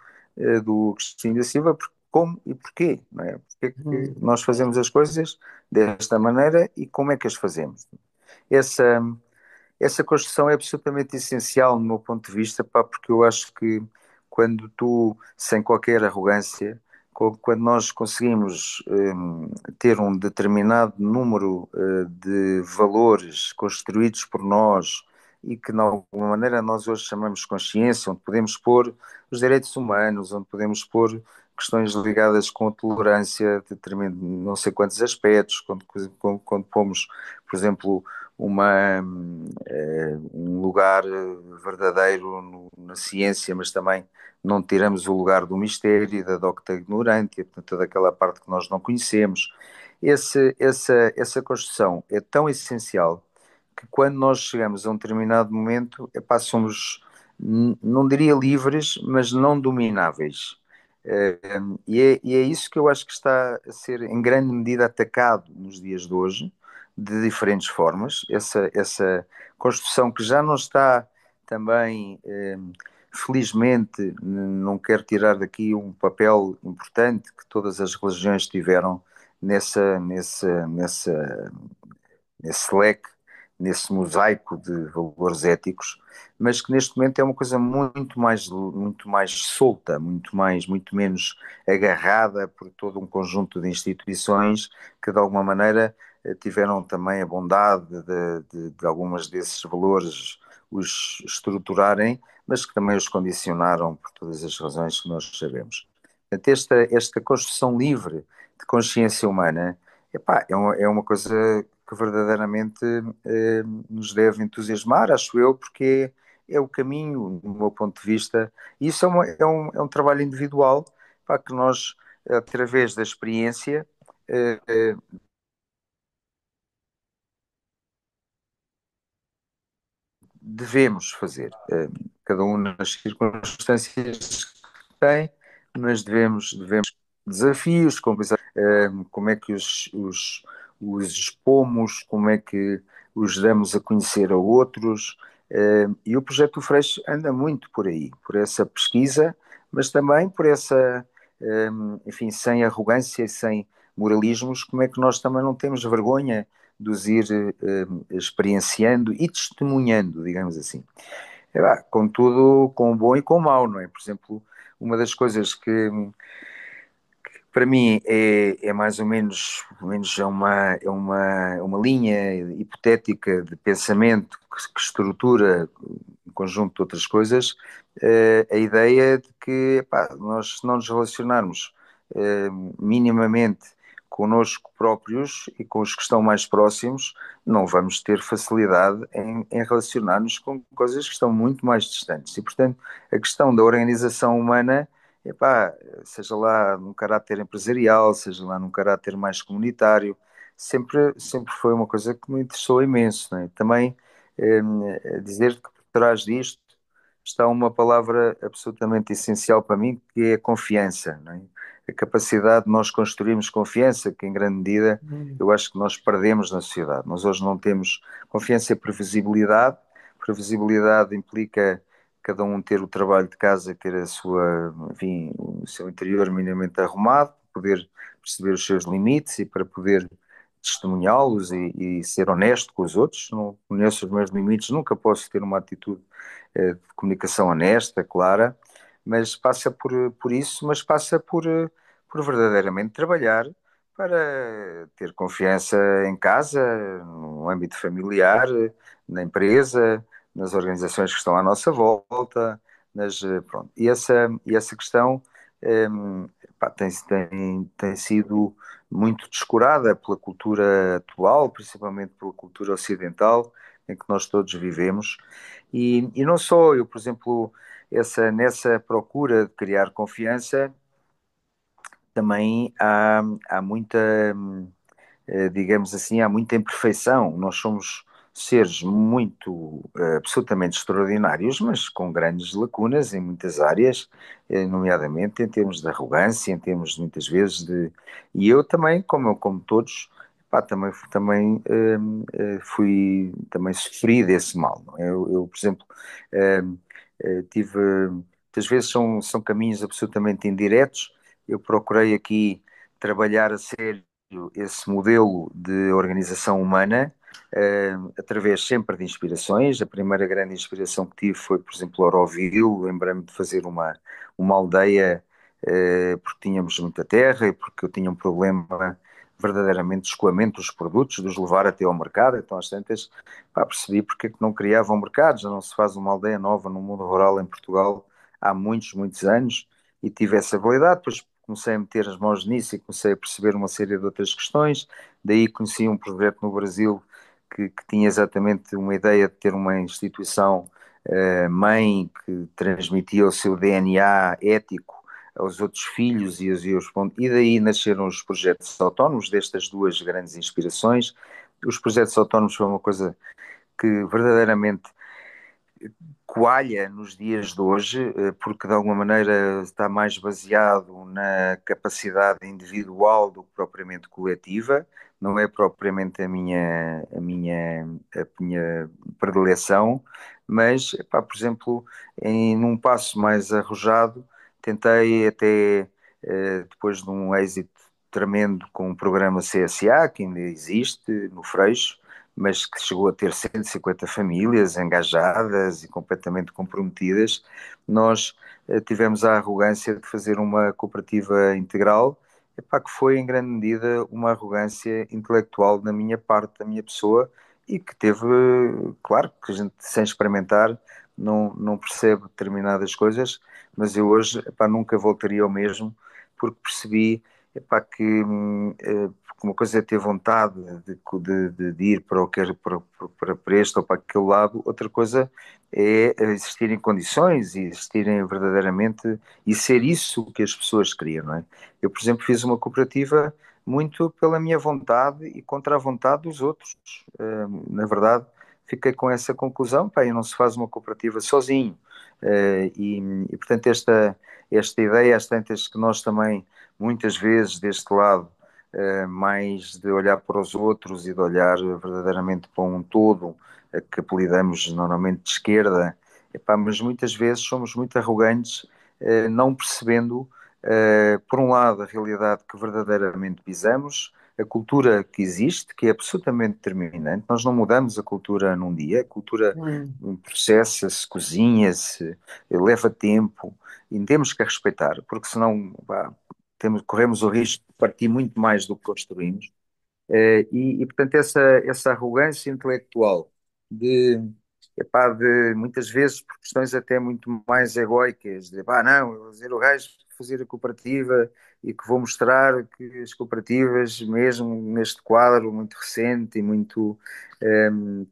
do Cristina da Silva, como e porquê, não é? Porque é que Uhum. nós fazemos as coisas desta maneira e como é que as fazemos? Essa, essa construção é absolutamente essencial no meu ponto de vista, pá, porque eu acho que quando tu, sem qualquer arrogância, quando nós conseguimos ter um determinado número de valores construídos por nós e que de alguma maneira nós hoje chamamos de consciência, onde podemos pôr os direitos humanos, onde podemos pôr questões ligadas com a tolerância de não sei quantos aspectos, quando pomos, por exemplo, um lugar verdadeiro na ciência, mas também não tiramos o lugar do mistério e da docta ignorante, portanto, toda aquela parte que nós não conhecemos. Essa construção é tão essencial que quando nós chegamos a um determinado momento, epá, somos, não diria livres, mas não domináveis. E é isso que eu acho que está a ser em grande medida atacado nos dias de hoje, de diferentes formas. Essa construção que já não está também, felizmente, não quero tirar daqui um papel importante que todas as religiões tiveram nesse leque, nesse mosaico de valores éticos, mas que neste momento é uma coisa muito mais solta, muito menos agarrada por todo um conjunto de instituições que de alguma maneira tiveram também a bondade de algumas desses valores os estruturarem, mas que também os condicionaram por todas as razões que nós sabemos. Portanto, esta construção livre de consciência humana, epá, é uma coisa que verdadeiramente nos deve entusiasmar, acho eu, porque é o caminho, do meu ponto de vista, e isso é um trabalho individual, para que nós, através da experiência, eh, eh, devemos fazer, cada um nas circunstâncias que tem, mas devemos desafios, como é que os expomos, como é que os damos a conhecer a outros, e o projeto do Freixo anda muito por aí, por essa pesquisa, mas também por essa, enfim, sem arrogância e sem moralismos, como é que nós também não temos vergonha de os ir experienciando e testemunhando, digamos assim. Contudo, com o bom e com o mau, não é? Por exemplo, uma das coisas que para mim é mais ou menos é uma linha hipotética de pensamento que estrutura um conjunto de outras coisas, a ideia de que epá, nós se não nos relacionarmos eh, minimamente connosco próprios e com os que estão mais próximos, não vamos ter facilidade em relacionar-nos com coisas que estão muito mais distantes. E, portanto, a questão da organização humana, epá, seja lá num caráter empresarial, seja lá num caráter mais comunitário, sempre foi uma coisa que me interessou imenso, né? Também dizer que por trás disto está uma palavra absolutamente essencial para mim, que é a confiança, né? A capacidade de nós construirmos confiança, que em grande medida Hum. eu acho que nós perdemos na sociedade. Nós hoje não temos confiança e previsibilidade. Previsibilidade implica cada um ter o trabalho de casa e ter enfim, o seu interior minimamente arrumado, poder perceber os seus limites e para poder testemunhá-los e ser honesto com os outros. Não conheço os meus limites, nunca posso ter uma atitude de comunicação honesta, clara, mas passa por isso, mas passa por verdadeiramente trabalhar para ter confiança em casa, no âmbito familiar, na empresa, nas organizações que estão à nossa volta, pronto. E essa questão pá, tem sido muito descurada pela cultura atual, principalmente pela cultura ocidental, em que nós todos vivemos. E não só, eu, por exemplo, nessa procura de criar confiança, também há muita, digamos assim, há muita imperfeição. Nós somos seres absolutamente extraordinários, mas com grandes lacunas em muitas áreas, nomeadamente em termos de arrogância, em termos muitas vezes de. E eu também, como todos, pá, também sofri desse mal. Não é? Eu, por exemplo, tive. Muitas vezes são caminhos absolutamente indiretos. Eu procurei aqui trabalhar a sério esse modelo de organização humana, através sempre de inspirações. A primeira grande inspiração que tive foi, por exemplo, Auroville. Lembrei-me de fazer uma aldeia, porque tínhamos muita terra e porque eu tinha um problema verdadeiramente de escoamento dos produtos, de os levar até ao mercado. Então, às tantas, pá, percebi porque é que não criavam mercados. Já não se faz uma aldeia nova no mundo rural em Portugal há muitos, muitos anos, e tive essa habilidade. Depois comecei a meter as mãos nisso e comecei a perceber uma série de outras questões. Daí conheci um projeto no Brasil que tinha exatamente uma ideia de ter uma instituição mãe que transmitia o seu DNA ético aos outros filhos e daí nasceram os projetos autónomos, destas duas grandes inspirações. Os projetos autónomos foi uma coisa que verdadeiramente coalha nos dias de hoje, porque de alguma maneira está mais baseado na capacidade individual do que propriamente coletiva, não é propriamente a minha predileção, mas, epá, por exemplo, num passo mais arrojado, tentei até, depois de um êxito tremendo com o programa CSA, que ainda existe no Freixo, mas que chegou a ter 150 famílias engajadas e completamente comprometidas, nós tivemos a arrogância de fazer uma cooperativa integral, epá, que foi em grande medida uma arrogância intelectual da minha parte, da minha pessoa, e que teve, claro, que a gente sem experimentar não percebe determinadas coisas, mas eu hoje, epá, nunca voltaria ao mesmo, porque percebi, epá, que uma coisa é ter vontade de ir para, o, para este ou para aquele lado, outra coisa é existirem condições e existirem verdadeiramente e ser isso que as pessoas queriam, não é? Eu, por exemplo, fiz uma cooperativa muito pela minha vontade e contra a vontade dos outros. Na verdade, fiquei com essa conclusão, pá, e não se faz uma cooperativa sozinho. Portanto, esta ideia, as tantas que nós também, muitas vezes, deste lado, mais de olhar para os outros e de olhar verdadeiramente para um todo, que apelidamos normalmente de esquerda, epá, mas muitas vezes somos muito arrogantes, não percebendo, por um lado, a realidade que verdadeiramente pisamos, a cultura que existe, que é absolutamente determinante. Nós não mudamos a cultura num dia, a cultura Hum. processa-se, cozinha-se, leva tempo, e temos que a respeitar, porque senão pá, corremos o risco de partir muito mais do que construímos. Portanto, essa arrogância intelectual de, epá, de muitas vezes por questões até muito mais egóicas, de pá, não, eu vou dizer o gajo que fazer a cooperativa e que vou mostrar que as cooperativas, mesmo neste quadro muito recente e muito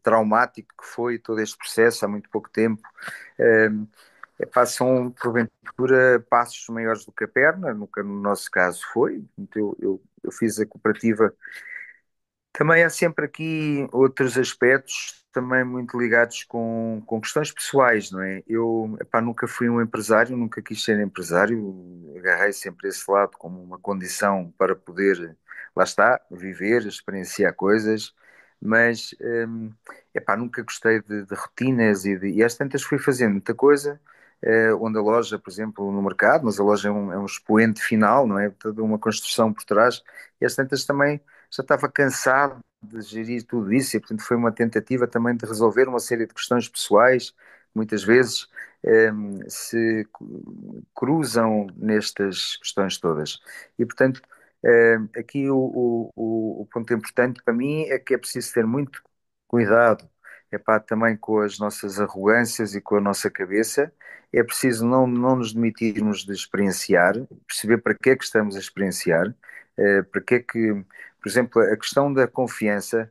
traumático que foi todo este processo há muito pouco tempo, um, epá, são porventura passos maiores do que a perna, nunca no nosso caso foi. Então, eu fiz a cooperativa. Também há sempre aqui outros aspectos também muito ligados com questões pessoais, não é? Eu, epá, nunca fui um empresário, nunca quis ser empresário, agarrei sempre esse lado como uma condição para poder, lá está, viver, experienciar coisas, mas, epá, nunca gostei de rotinas e às tantas fui fazendo muita coisa, onde a loja, por exemplo, no mercado, mas a loja é um expoente final, não é? Toda uma construção por trás, e às tantas também já estava cansado de gerir tudo isso e, portanto, foi uma tentativa também de resolver uma série de questões pessoais que muitas vezes se cruzam nestas questões todas. E, portanto, aqui o ponto importante para mim é que é preciso ter muito cuidado, também com as nossas arrogâncias e com a nossa cabeça. É preciso não nos demitirmos de experienciar, perceber para que é que estamos a experienciar, para que é que, por exemplo, a questão da confiança,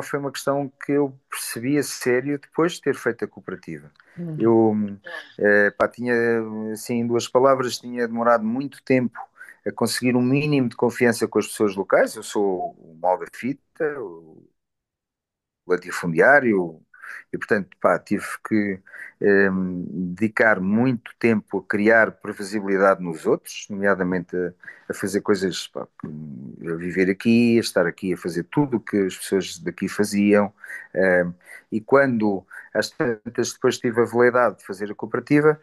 foi uma questão que eu percebi a sério depois de ter feito a cooperativa. Hum. Eu, tinha, assim, em duas palavras, tinha demorado muito tempo a conseguir um mínimo de confiança com as pessoas locais. Eu sou o mal da fita, o latifundiário, e portanto, tive que dedicar muito tempo a criar previsibilidade nos outros, nomeadamente a fazer coisas, a viver aqui, a estar aqui, a fazer tudo o que as pessoas daqui faziam, e quando às tantas depois tive a veleidade de fazer a cooperativa,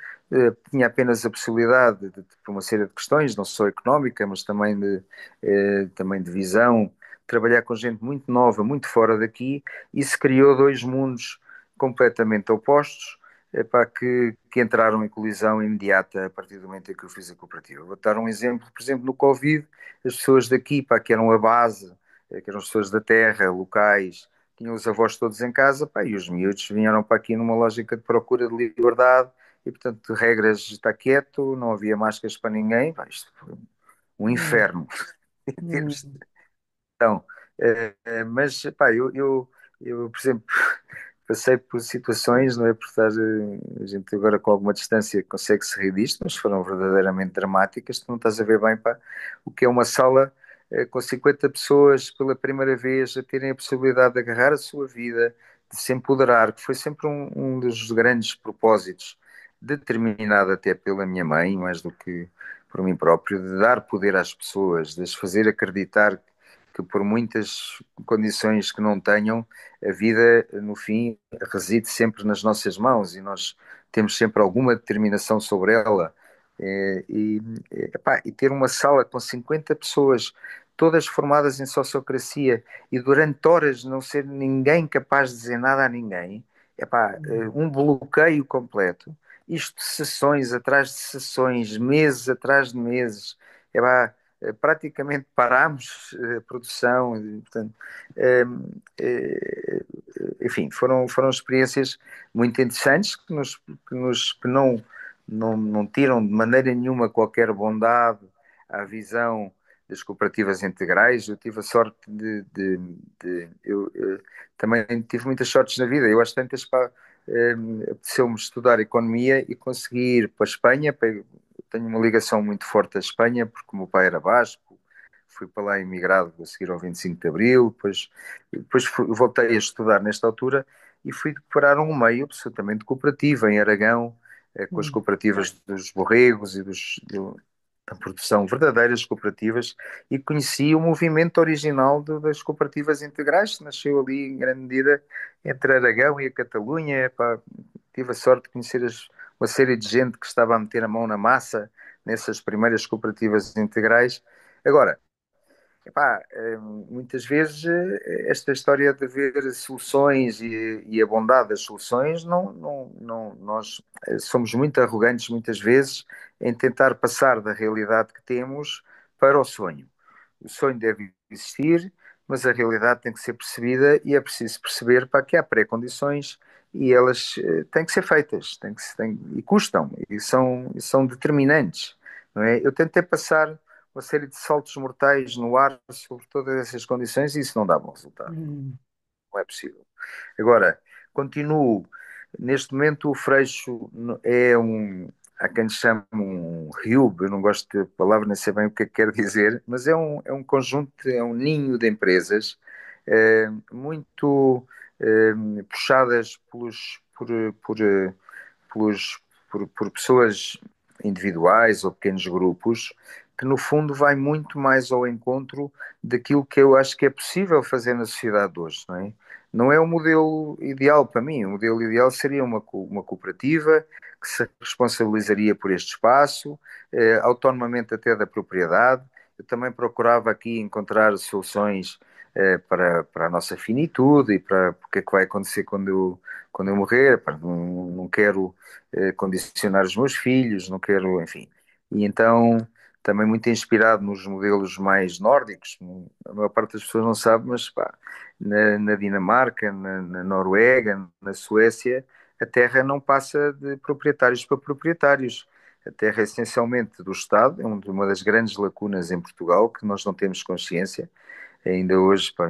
tinha apenas a possibilidade por uma série de questões, não só económica, mas também de visão, trabalhar com gente muito nova, muito fora daqui, e se criou dois mundos completamente opostos, que entraram em colisão imediata a partir do momento em que eu fiz a cooperativa. Vou dar um exemplo, por exemplo, no Covid, as pessoas daqui, que eram a base, que eram as pessoas da terra, locais, tinham os avós todos em casa, e os miúdos vieram para aqui numa lógica de procura de liberdade, e portanto, regras, está quieto, não havia máscaras para ninguém, isto foi um Hum. inferno. Em termos Hum. então, mas eu Eu, por exemplo, passei por situações, não é? Por estar, a gente agora com alguma distância consegue se rir disto, mas foram verdadeiramente dramáticas. Tu não estás a ver bem, pá, o que é uma sala com 50 pessoas pela primeira vez a terem a possibilidade de agarrar a sua vida, de se empoderar, que foi sempre um dos grandes propósitos, determinado até pela minha mãe, mais do que por mim próprio, de dar poder às pessoas, de as fazer acreditar que por muitas condições que não tenham, a vida, no fim, reside sempre nas nossas mãos e nós temos sempre alguma determinação sobre ela. Epá, e ter uma sala com 50 pessoas, todas formadas em sociocracia, e durante horas não ser ninguém capaz de dizer nada a ninguém, epá, um bloqueio completo. Isto, sessões atrás de sessões, meses atrás de meses, epá, praticamente parámos a produção, portanto, eh, eh, enfim, foram experiências muito interessantes que não tiram de maneira nenhuma qualquer bondade à visão das cooperativas integrais. Eu tive a sorte também tive muitas sortes na vida. Eu às tantas apeteceu-me estudar economia e conseguir ir para a Espanha. Tenho uma ligação muito forte à Espanha porque o meu pai era basco. Fui para lá emigrado a seguir ao 25 de Abril, depois voltei a estudar nesta altura e fui parar um meio absolutamente cooperativo em Aragão, com as Hum, cooperativas dos borregos e da produção, verdadeiras cooperativas, e conheci o movimento original das cooperativas integrais, que nasceu ali em grande medida entre Aragão e a Catalunha. Pá, tive a sorte de conhecer uma série de gente que estava a meter a mão na massa nessas primeiras cooperativas integrais. Agora, epá, muitas vezes esta história de ver soluções e a bondade das soluções, nós somos muito arrogantes muitas vezes em tentar passar da realidade que temos para o sonho. O sonho deve existir, mas a realidade tem que ser percebida e é preciso perceber para que há pré-condições e elas têm que ser feitas, e custam, e são determinantes, não é? Eu tentei passar uma série de saltos mortais no ar sobre todas essas condições e isso não dá bom resultado. hum, Não é possível. Agora, continuo. Neste momento, o Freixo há quem chame um riube, eu não gosto de palavra, nem sei bem o que é que quer dizer, mas é um conjunto, é um ninho de empresas muito puxadas pelos, por pessoas individuais ou pequenos grupos, que no fundo vai muito mais ao encontro daquilo que eu acho que é possível fazer na sociedade de hoje, não é? Não é o modelo ideal para mim. O modelo ideal seria uma cooperativa que se responsabilizaria por este espaço, autonomamente até da propriedade. Eu também procurava aqui encontrar soluções para a nossa finitude e para o que é que vai acontecer quando eu morrer. Pá, não quero condicionar os meus filhos, não quero, enfim. E então, também muito inspirado nos modelos mais nórdicos, a maior parte das pessoas não sabe, mas pá, na Dinamarca, na Noruega, na Suécia, a terra não passa de proprietários para proprietários. A terra é essencialmente do Estado, é uma das grandes lacunas em Portugal, que nós não temos consciência. Ainda hoje, pá,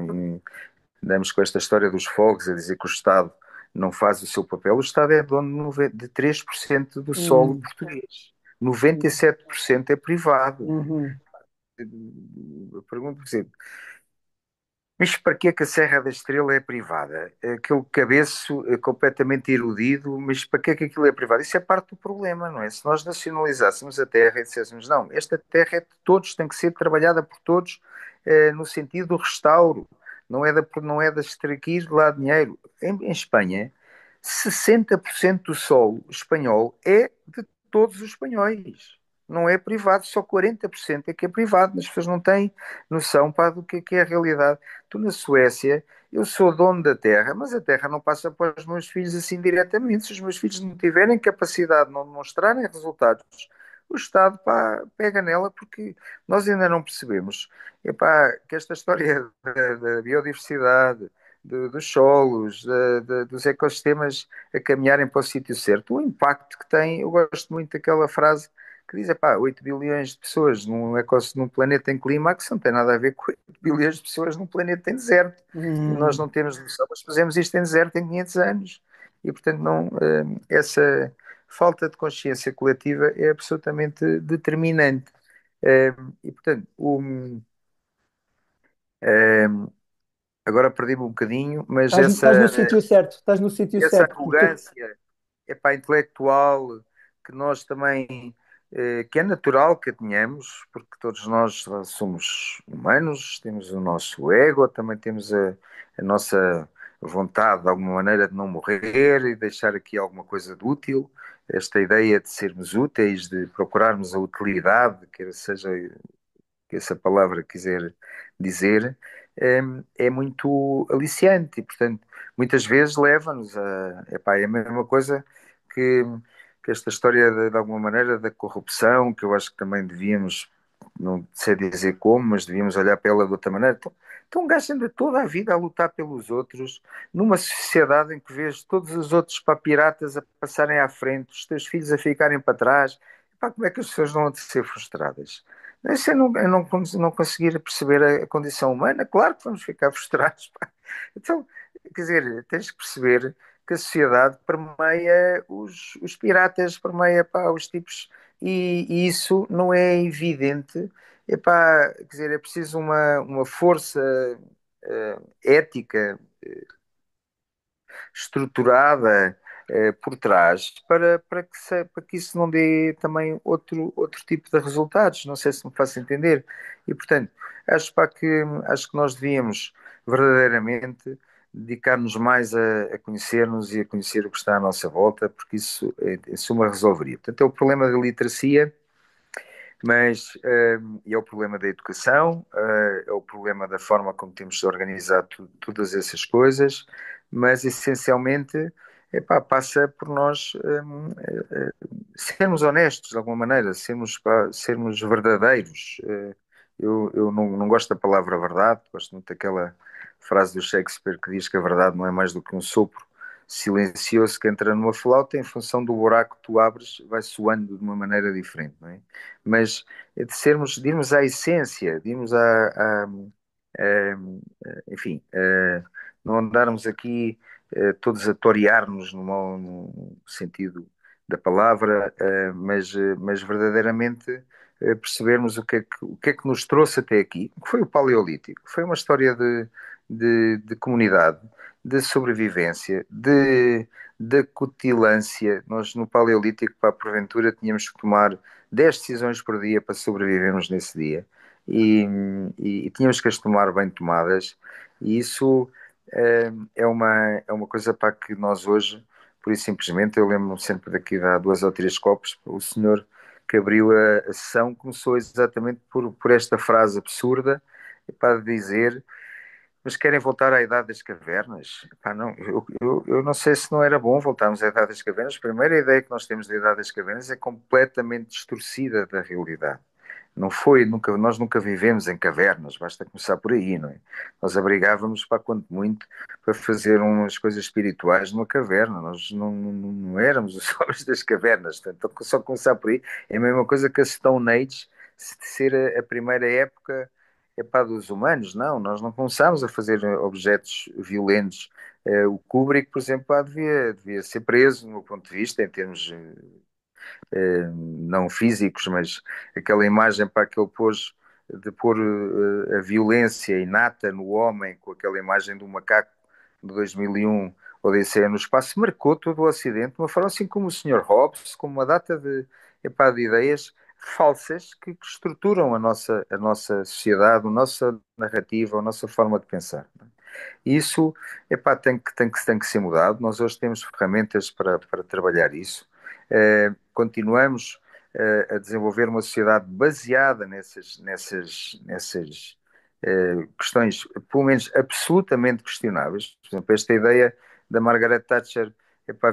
andamos com esta história dos fogos, a dizer que o Estado não faz o seu papel. O Estado é dono de 3% do solo hum, português. 97% é privado. uhum, Eu pergunto, por exemplo, mas para que é que a Serra da Estrela é privada? Aquele cabeço completamente erudido, mas para que é que aquilo é privado? Isso é parte do problema, não é? Se nós nacionalizássemos a terra e disséssemos, não, esta terra é de todos, tem que ser trabalhada por todos, no sentido do restauro, não é de extrair lá dinheiro. Em Espanha, 60% do solo espanhol é de todos os espanhóis. Não é privado, só 40% é que é privado. As pessoas não têm noção, pá, do que é a realidade. Tu na Suécia, eu sou dono da terra, mas a terra não passa para os meus filhos assim diretamente. Se os meus filhos não tiverem capacidade, não demonstrarem resultados, o Estado, pá, pega nela, porque nós ainda não percebemos, epá, que esta história da biodiversidade, dos solos, dos ecossistemas a caminharem para o sítio certo, o impacto que tem. Eu gosto muito daquela frase que diz, epá, 8 bilhões de pessoas num planeta em clímax não tem nada a ver com 8 bilhões de pessoas num planeta em deserto. E nós Hum. não temos noção, mas fazemos isto em deserto em 500 anos. E, portanto, não, essa falta de consciência coletiva é absolutamente determinante. E, portanto, eh, agora perdi-me um bocadinho, mas Estás no sítio certo, estás no sítio essa certo, porque tu, arrogância epá, intelectual que nós também, que é natural que a tenhamos, porque todos nós somos humanos, temos o nosso ego, também temos a nossa vontade, de alguma maneira, de não morrer e deixar aqui alguma coisa de útil. Esta ideia de sermos úteis, de procurarmos a utilidade, quer seja que essa palavra quiser dizer, é muito aliciante e, portanto, muitas vezes leva-nos a. Epá, é a mesma coisa que, que esta história, de alguma maneira, da corrupção, que eu acho que também devíamos, não sei dizer como, mas devíamos olhar para ela de outra maneira. Então um gajo anda toda a vida a lutar pelos outros, numa sociedade em que vês todos os outros pá, piratas a passarem à frente, os teus filhos a ficarem para trás. Epá, como é que as pessoas não hão de ser frustradas? Se eu não conseguir perceber a condição humana, claro que vamos ficar frustrados. Pá. Então, quer dizer, tens que perceber que a sociedade permeia os piratas, permeia pá, os tipos, e isso não é evidente. Epá, quer dizer, é preciso uma força ética estruturada por trás para que isso não dê também outro tipo de resultados. Não sei se me faço entender. E, portanto, acho que nós devíamos verdadeiramente dedicar-nos mais a conhecer-nos e a conhecer o que está à nossa volta, porque isso, em suma, resolveria. Portanto, é o problema da literacia, mas é o problema da educação, é o problema da forma como temos de organizar todas essas coisas, mas essencialmente epá, passa por nós sermos honestos de alguma maneira, sermos verdadeiros. Eu não gosto da palavra verdade, gosto muito daquela frase do Shakespeare que diz que a verdade não é mais do que um sopro silencioso que entra numa flauta, em função do buraco que tu abres, vai soando de uma maneira diferente, não é? Mas é de irmos à essência, de irmos enfim, não andarmos aqui todos a torear-nos no sentido da palavra, mas verdadeiramente percebermos o que é que nos trouxe até aqui, o que foi o Paleolítico. Foi uma história de comunidade, de sobrevivência, de cutilância. Nós no Paleolítico, para porventura, tínhamos que tomar 10 decisões por dia para sobrevivermos nesse dia. E, e tínhamos que as tomar bem tomadas, e isso é uma coisa para que nós hoje, por isso simplesmente, eu lembro-me sempre daqui de há 2 ou 3 copos, o senhor que abriu a sessão começou exatamente por esta frase absurda, para dizer mas querem voltar à Idade das Cavernas? Epá, não, eu não sei se não era bom voltarmos à Idade das Cavernas. A primeira ideia que nós temos da Idade das Cavernas é completamente distorcida da realidade. Não foi, nós nunca vivemos em cavernas, basta começar por aí, não é? Nós abrigávamos, para quanto muito, para fazer umas coisas espirituais numa caverna. Nós não éramos os homens das cavernas. Portanto, só começar por aí é a mesma coisa que a Stone Age ser a primeira época para dos humanos. Não, nós não começámos a fazer objetos violentos. O Kubrick, por exemplo, devia ser preso, no meu ponto de vista, em termos não físicos, mas aquela imagem para que ele pôs de pôr a violência inata no homem, com aquela imagem do macaco de 2001, Odisseia no Espaço, marcou todo o Ocidente de uma forma assim como o Sr. Hobbes, como uma data de ideias falsas que estruturam a nossa sociedade, a nossa narrativa, a nossa forma de pensar. Isso, tem que ser mudado. Nós hoje temos ferramentas para trabalhar isso. Continuamos a desenvolver uma sociedade baseada nessas questões, pelo menos absolutamente questionáveis. Por exemplo, esta ideia da Margaret Thatcher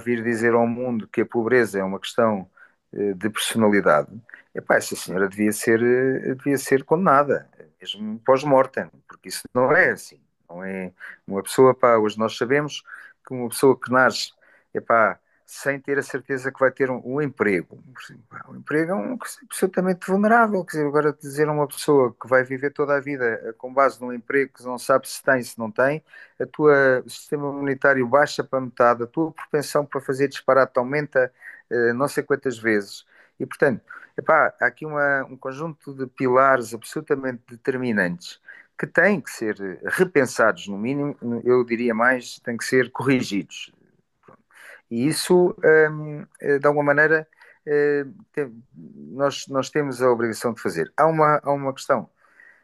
vir dizer ao mundo que a pobreza é uma questão de personalidade. Essa senhora devia ser condenada, mesmo pós-mortem, porque isso não é assim. Não é uma pessoa, hoje nós sabemos que uma pessoa que nasce, epá, sem ter a certeza que vai ter um emprego. O emprego é um coisa absolutamente vulnerável. Quer dizer, agora dizer a uma pessoa que vai viver toda a vida com base num emprego que não sabe se tem, se não tem, o sistema imunitário baixa para metade, a tua propensão para fazer disparate aumenta não sei quantas vezes. E, portanto, epá, há aqui um conjunto de pilares absolutamente determinantes que têm que ser repensados, no mínimo, eu diria mais, têm que ser corrigidos. E isso, de alguma maneira, nós temos a obrigação de fazer. Há uma questão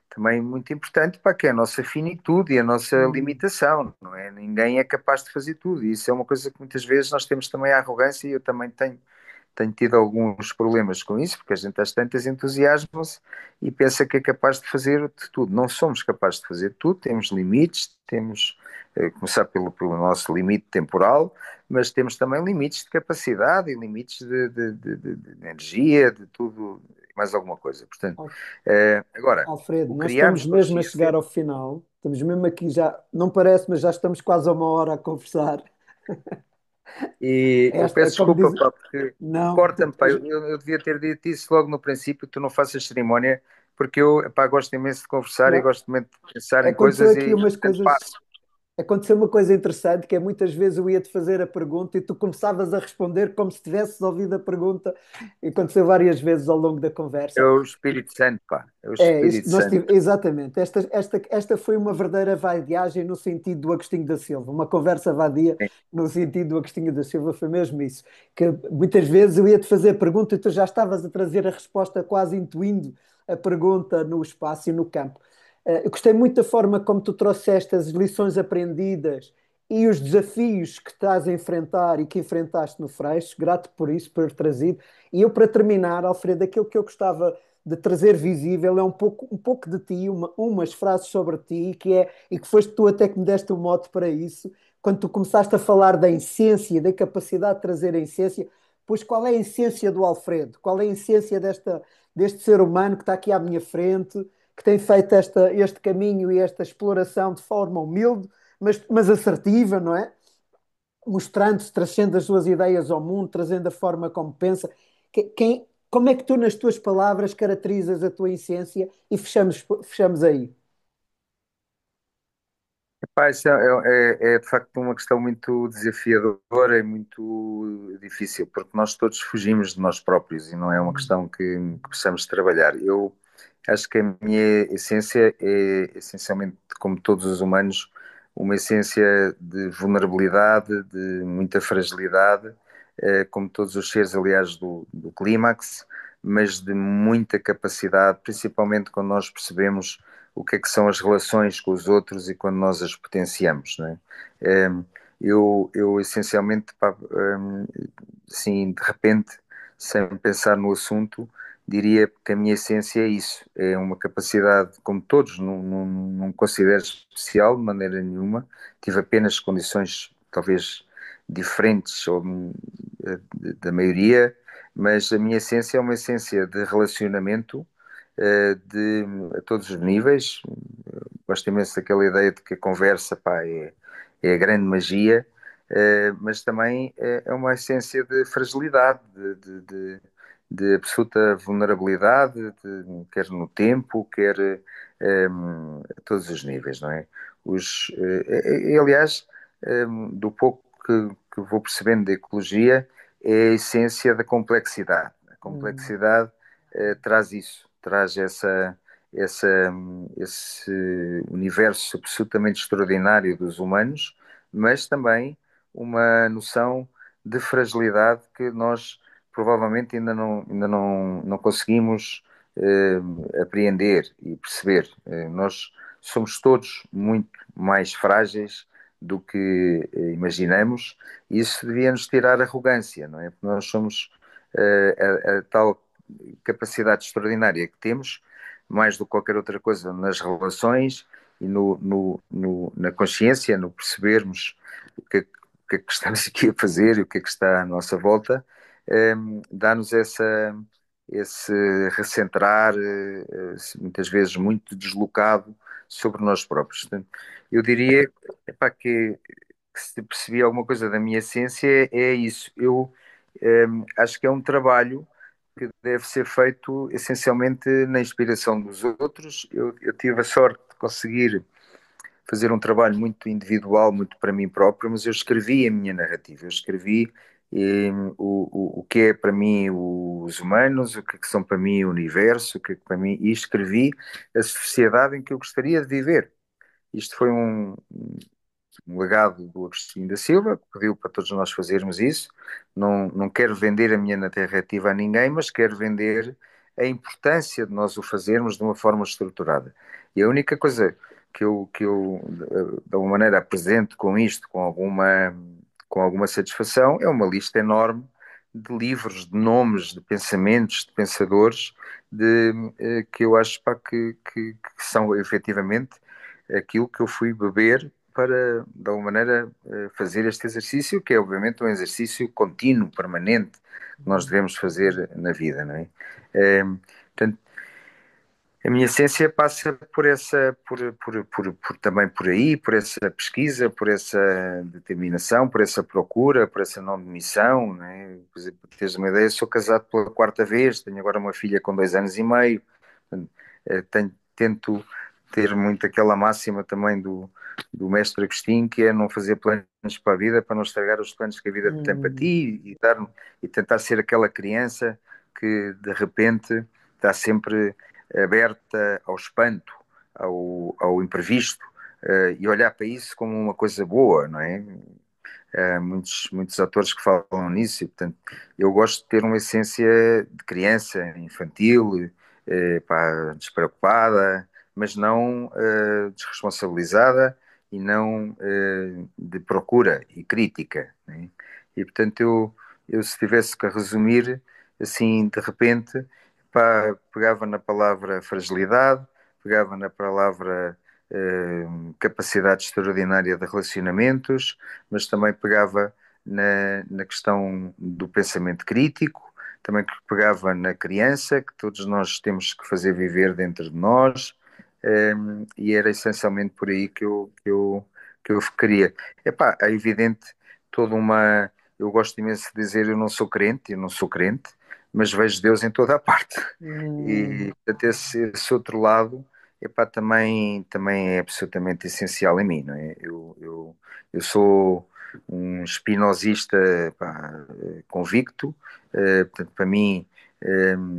também muito importante para que é a nossa finitude e a nossa Hum, limitação, não é? Ninguém é capaz de fazer tudo. E isso é uma coisa que muitas vezes nós temos também a arrogância e eu também tenho tido alguns problemas com isso, porque a gente às tantas entusiasma-se e pensa que é capaz de fazer de tudo. Não somos capazes de fazer tudo, temos limites, temos, começar pelo nosso limite temporal, mas temos também limites de capacidade e limites de energia, de tudo, mais alguma coisa. Portanto, Al- agora, Alfredo, o nós estamos criarmos mesmo a chegar consciência ao final. Estamos mesmo aqui já, não parece, mas já estamos quase a uma hora a conversar. e eu Esta, peço como desculpa, diz, pá, porque não, corta-me, pá, eu devia ter dito isso logo no princípio, tu não faças cerimónia, porque eu, pá, gosto imenso de conversar e não. gosto imenso de pensar em Aconteceu coisas aqui e, umas portanto, coisas. passo. Aconteceu uma coisa interessante, que é muitas vezes eu ia-te fazer a pergunta e tu começavas a responder como se tivesses ouvido a pergunta. E aconteceu várias vezes ao longo da É conversa. o Espírito Santo, pá, é o É, isto, Espírito Santo. exatamente. Esta foi uma verdadeira vadiagem no sentido do Agostinho da Silva, uma conversa vadia Sim. no sentido do Agostinho da Silva, foi mesmo isso. Que muitas vezes eu ia-te fazer a pergunta e tu já estavas a trazer a resposta quase intuindo a pergunta no espaço e no campo. Eu gostei muito da forma como tu trouxeste as lições aprendidas e os desafios que estás a enfrentar e que enfrentaste no Freixo. Grato por isso, por ter trazido. E eu, para terminar, Alfredo, aquilo que eu gostava de trazer visível é um pouco de ti, umas frases sobre ti, e que foste tu até que me deste o mote para isso, quando tu começaste a falar da essência, da capacidade de trazer a essência, pois qual é a essência do Alfredo? Qual é a essência deste ser humano que está aqui à minha frente, que tem feito este caminho e esta exploração de forma humilde, mas assertiva, não é? Mostrando-se, trazendo as suas ideias ao mundo, trazendo a forma como pensa. Como é que tu, nas tuas palavras, caracterizas a tua essência e fechamos aí? Pá, isso é de facto uma questão muito desafiadora e muito difícil, porque nós todos fugimos de nós próprios e não é uma Hum, questão que possamos trabalhar. Eu acho que a minha essência é essencialmente, como todos os humanos, uma essência de vulnerabilidade, de muita fragilidade, como todos os seres, aliás, do clímax, mas de muita capacidade, principalmente quando nós percebemos o que é que são as relações com os outros e quando nós as potenciamos, não é? Eu essencialmente, pá, assim, de repente, sem pensar no assunto, diria que a minha essência é isso, é uma capacidade, como todos, não considero especial de maneira nenhuma, tive apenas condições talvez diferentes da maioria, mas a minha essência é uma essência de relacionamento a todos os níveis. Gosto imenso daquela ideia de que a conversa, pá, é a grande magia, mas também é uma essência de fragilidade, de absoluta vulnerabilidade, quer no tempo, quer a todos os níveis, não é? Aliás, do pouco que vou percebendo da ecologia, é a essência da complexidade. A hum, complexidade traz isso, traz essa, esse universo absolutamente extraordinário dos humanos, mas também uma noção de fragilidade que nós provavelmente ainda não conseguimos apreender e perceber. Nós somos todos muito mais frágeis do que imaginamos e isso devia nos tirar arrogância, não é? Porque nós somos a tal capacidade extraordinária que temos, mais do que qualquer outra coisa, nas relações e na consciência, no percebermos o que é que estamos aqui a fazer e o que é que está à nossa volta, dá-nos esse recentrar, muitas vezes muito deslocado sobre nós próprios. Portanto, eu diria epá, que que se percebi alguma coisa da minha essência é isso. Eu acho que é um trabalho que deve ser feito essencialmente na inspiração dos outros. Eu tive a sorte de conseguir fazer um trabalho muito individual, muito para mim próprio, mas eu escrevi a minha narrativa, eu escrevi o que é para mim os humanos, o que, é que são para mim o universo, o que é que para mim, e escrevi a sociedade em que eu gostaria de viver. Isto foi um legado do Agostinho da Silva, que pediu para todos nós fazermos isso. Não quero vender a minha narrativa a ninguém, mas quero vender a importância de nós o fazermos de uma forma estruturada. E a única coisa que eu de alguma maneira, apresento com isto, com alguma satisfação, é uma lista enorme de livros, de nomes, de pensamentos, de pensadores, que eu acho pá, que são efetivamente aquilo que eu fui beber para, de alguma maneira, fazer este exercício, que é obviamente um exercício contínuo, permanente, que nós devemos fazer na vida, não é? Portanto, a minha essência passa por essa, também por aí, por essa pesquisa, por essa determinação, por essa procura, por essa não demissão, né? Por exemplo, para teres uma ideia, sou casado pela quarta vez, tenho agora uma filha com 2 anos e meio, portanto, tento ter muito aquela máxima também do mestre Agostinho, que é não fazer planos para a vida, para não estragar os planos que a vida tem para Hum, ti e tentar ser aquela criança que de repente está sempre aberta ao espanto, ao imprevisto, e olhar para isso como uma coisa boa, não é? Muitos atores que falam nisso, e portanto eu gosto de ter uma essência de criança, infantil, pá, despreocupada, mas não desresponsabilizada e não de procura e crítica, né? E portanto eu se tivesse que resumir assim de repente, pá, pegava na palavra fragilidade, pegava na palavra capacidade extraordinária de relacionamentos, mas também pegava na questão do pensamento crítico, também pegava na criança, que todos nós temos que fazer viver dentro de nós, e era essencialmente por aí que eu queria. Epá, é evidente toda uma. Eu gosto imenso de dizer eu não sou crente, mas vejo Deus em toda a parte. hum, E portanto, esse outro lado epá, também é absolutamente essencial em mim, não é? Eu sou um espinosista pá, convicto, portanto, para mim,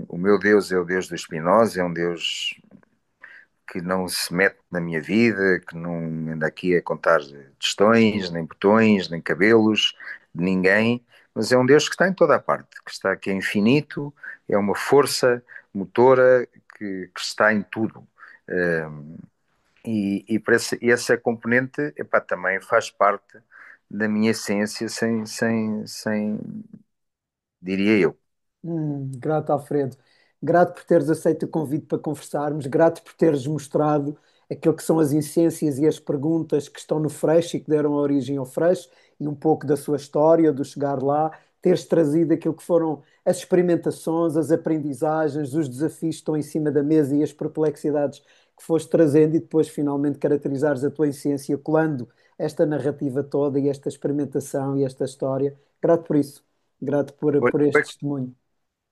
o meu Deus é o Deus do Spinoza, é um Deus que não se mete na minha vida, que não anda aqui a contar tostões, nem botões, nem cabelos de ninguém, mas é um Deus que está em toda a parte, que é infinito, é uma força motora que está em tudo. E para essa componente epá, também faz parte da minha essência, diria eu. grato, Alfredo. Grato por teres aceito o convite para conversarmos, grato por teres mostrado aquilo que são as essências e as perguntas que estão no Fresh e que deram origem ao Fresh e um pouco da sua história, do chegar lá, teres trazido aquilo que foram as experimentações, as aprendizagens, os desafios que estão em cima da mesa e as perplexidades que foste trazendo e depois finalmente caracterizares a tua essência colando esta narrativa toda e esta experimentação e esta história. Grato por isso, grato por este testemunho.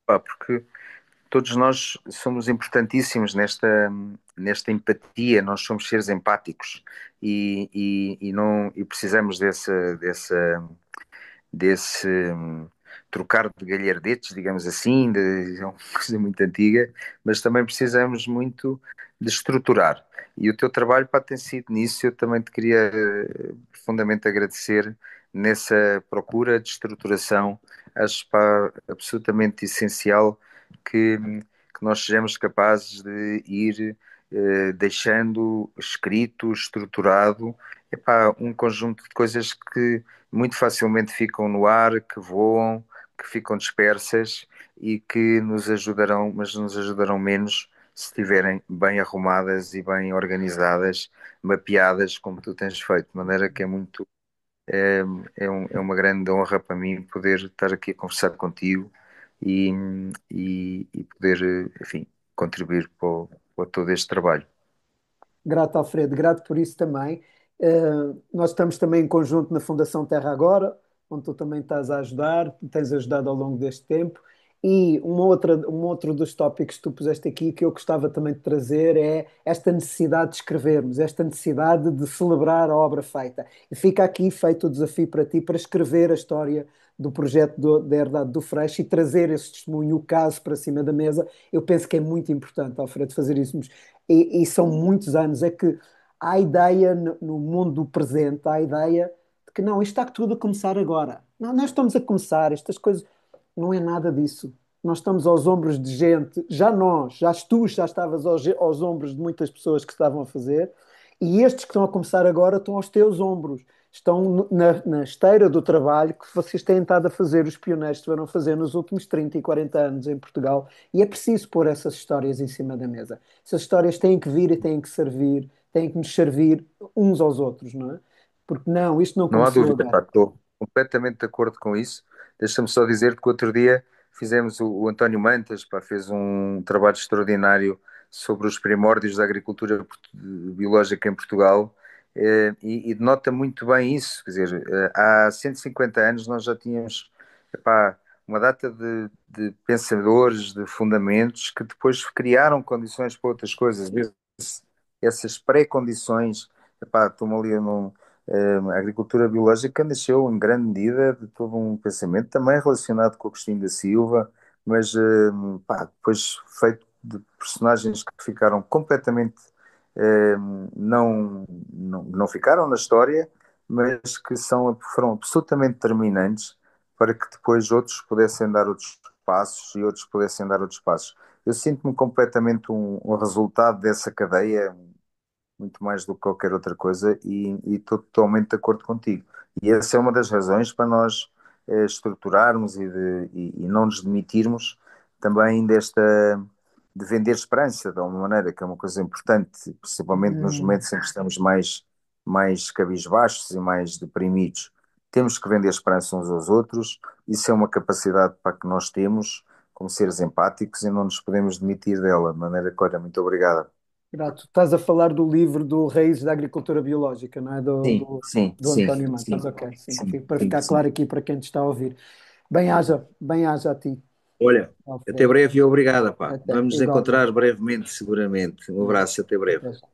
Pá, porque todos nós somos importantíssimos nesta empatia, nós somos seres empáticos e não, e precisamos desse trocar de galhardetes, digamos assim, é uma coisa muito antiga, mas também precisamos muito de estruturar. E o teu trabalho pá, tem sido nisso, eu também te queria profundamente agradecer nessa procura de estruturação. Acho pá, absolutamente essencial que nós sejamos capazes de ir deixando escrito, estruturado, epá, um conjunto de coisas que muito facilmente ficam no ar, que voam, que ficam dispersas e que nos ajudarão, mas nos ajudarão menos se estiverem bem arrumadas e bem organizadas, mapeadas, como tu tens feito, de maneira que é, é uma grande honra para mim poder estar aqui a conversar contigo e, e poder, enfim, contribuir para todo este trabalho. Grato, Alfredo, grato por isso também. Nós estamos também em conjunto na Fundação Terra Agora, onde tu também estás a ajudar, tens ajudado ao longo deste tempo. E um outro dos tópicos que tu puseste aqui que eu gostava também de trazer é esta necessidade de escrevermos, esta necessidade de celebrar a obra feita. E fica aqui feito o desafio para ti para escrever a história do projeto da Herdade do Freixo e trazer esse testemunho, o caso para cima da mesa. Eu penso que é muito importante, Alfredo, fazer isso. E são muitos anos. É que há a ideia no mundo do presente, há a ideia de que não, isto está tudo a começar agora. Não, nós estamos a começar, estas coisas. Não é nada disso. Nós estamos aos ombros de gente, já tu já estavas aos ombros de muitas pessoas que estavam a fazer, e estes que estão a começar agora estão aos teus ombros. Estão na esteira do trabalho que vocês têm estado a fazer, os pioneiros estiveram a fazer nos últimos 30 e 40 anos em Portugal, e é preciso pôr essas histórias em cima da mesa. Essas histórias têm que vir e têm que servir, têm que nos servir uns aos outros, não é? Porque não, isto não Não há começou dúvida, pá, agora. estou completamente de acordo com isso. Deixa-me só dizer que outro dia fizemos o António Mantas, pá, fez um trabalho extraordinário sobre os primórdios da agricultura biológica em Portugal, e denota muito bem isso. Quer dizer, há 150 anos nós já tínhamos, epá, uma data de pensadores, de fundamentos que depois criaram condições para outras coisas. Essas pré-condições, epá, estou-me ali num a agricultura biológica nasceu em grande medida de todo um pensamento também relacionado com o Agostinho da Silva, mas pá, depois feito de personagens que ficaram completamente eh, não ficaram na história, mas que foram absolutamente determinantes para que depois outros pudessem dar outros passos e outros pudessem dar outros passos. Eu sinto-me completamente um resultado dessa cadeia, muito mais do que qualquer outra coisa, e estou totalmente de acordo contigo. E essa é uma das razões para nós estruturarmos e não nos demitirmos também de vender esperança de alguma maneira, que é uma coisa importante, principalmente nos Hum, momentos em que estamos mais cabisbaixos e mais deprimidos. Temos que vender esperança uns aos outros, isso é uma capacidade para que nós temos como seres empáticos e não nos podemos demitir dela, de maneira que, olha, muito obrigada. Grato. Estás a falar do livro do Raízes da Agricultura Biológica, não é? Sim, sim, Do sim, António Matos. sim, Ok, sim. sim, Para sim, ficar sim. claro aqui para quem te está a ouvir. Bem haja a ti, Olha, até Alfredo. breve e obrigada, pá. Até, Vamos nos igualmente. encontrar brevemente, seguramente. Um Mesmo. abraço, até breve. Até já.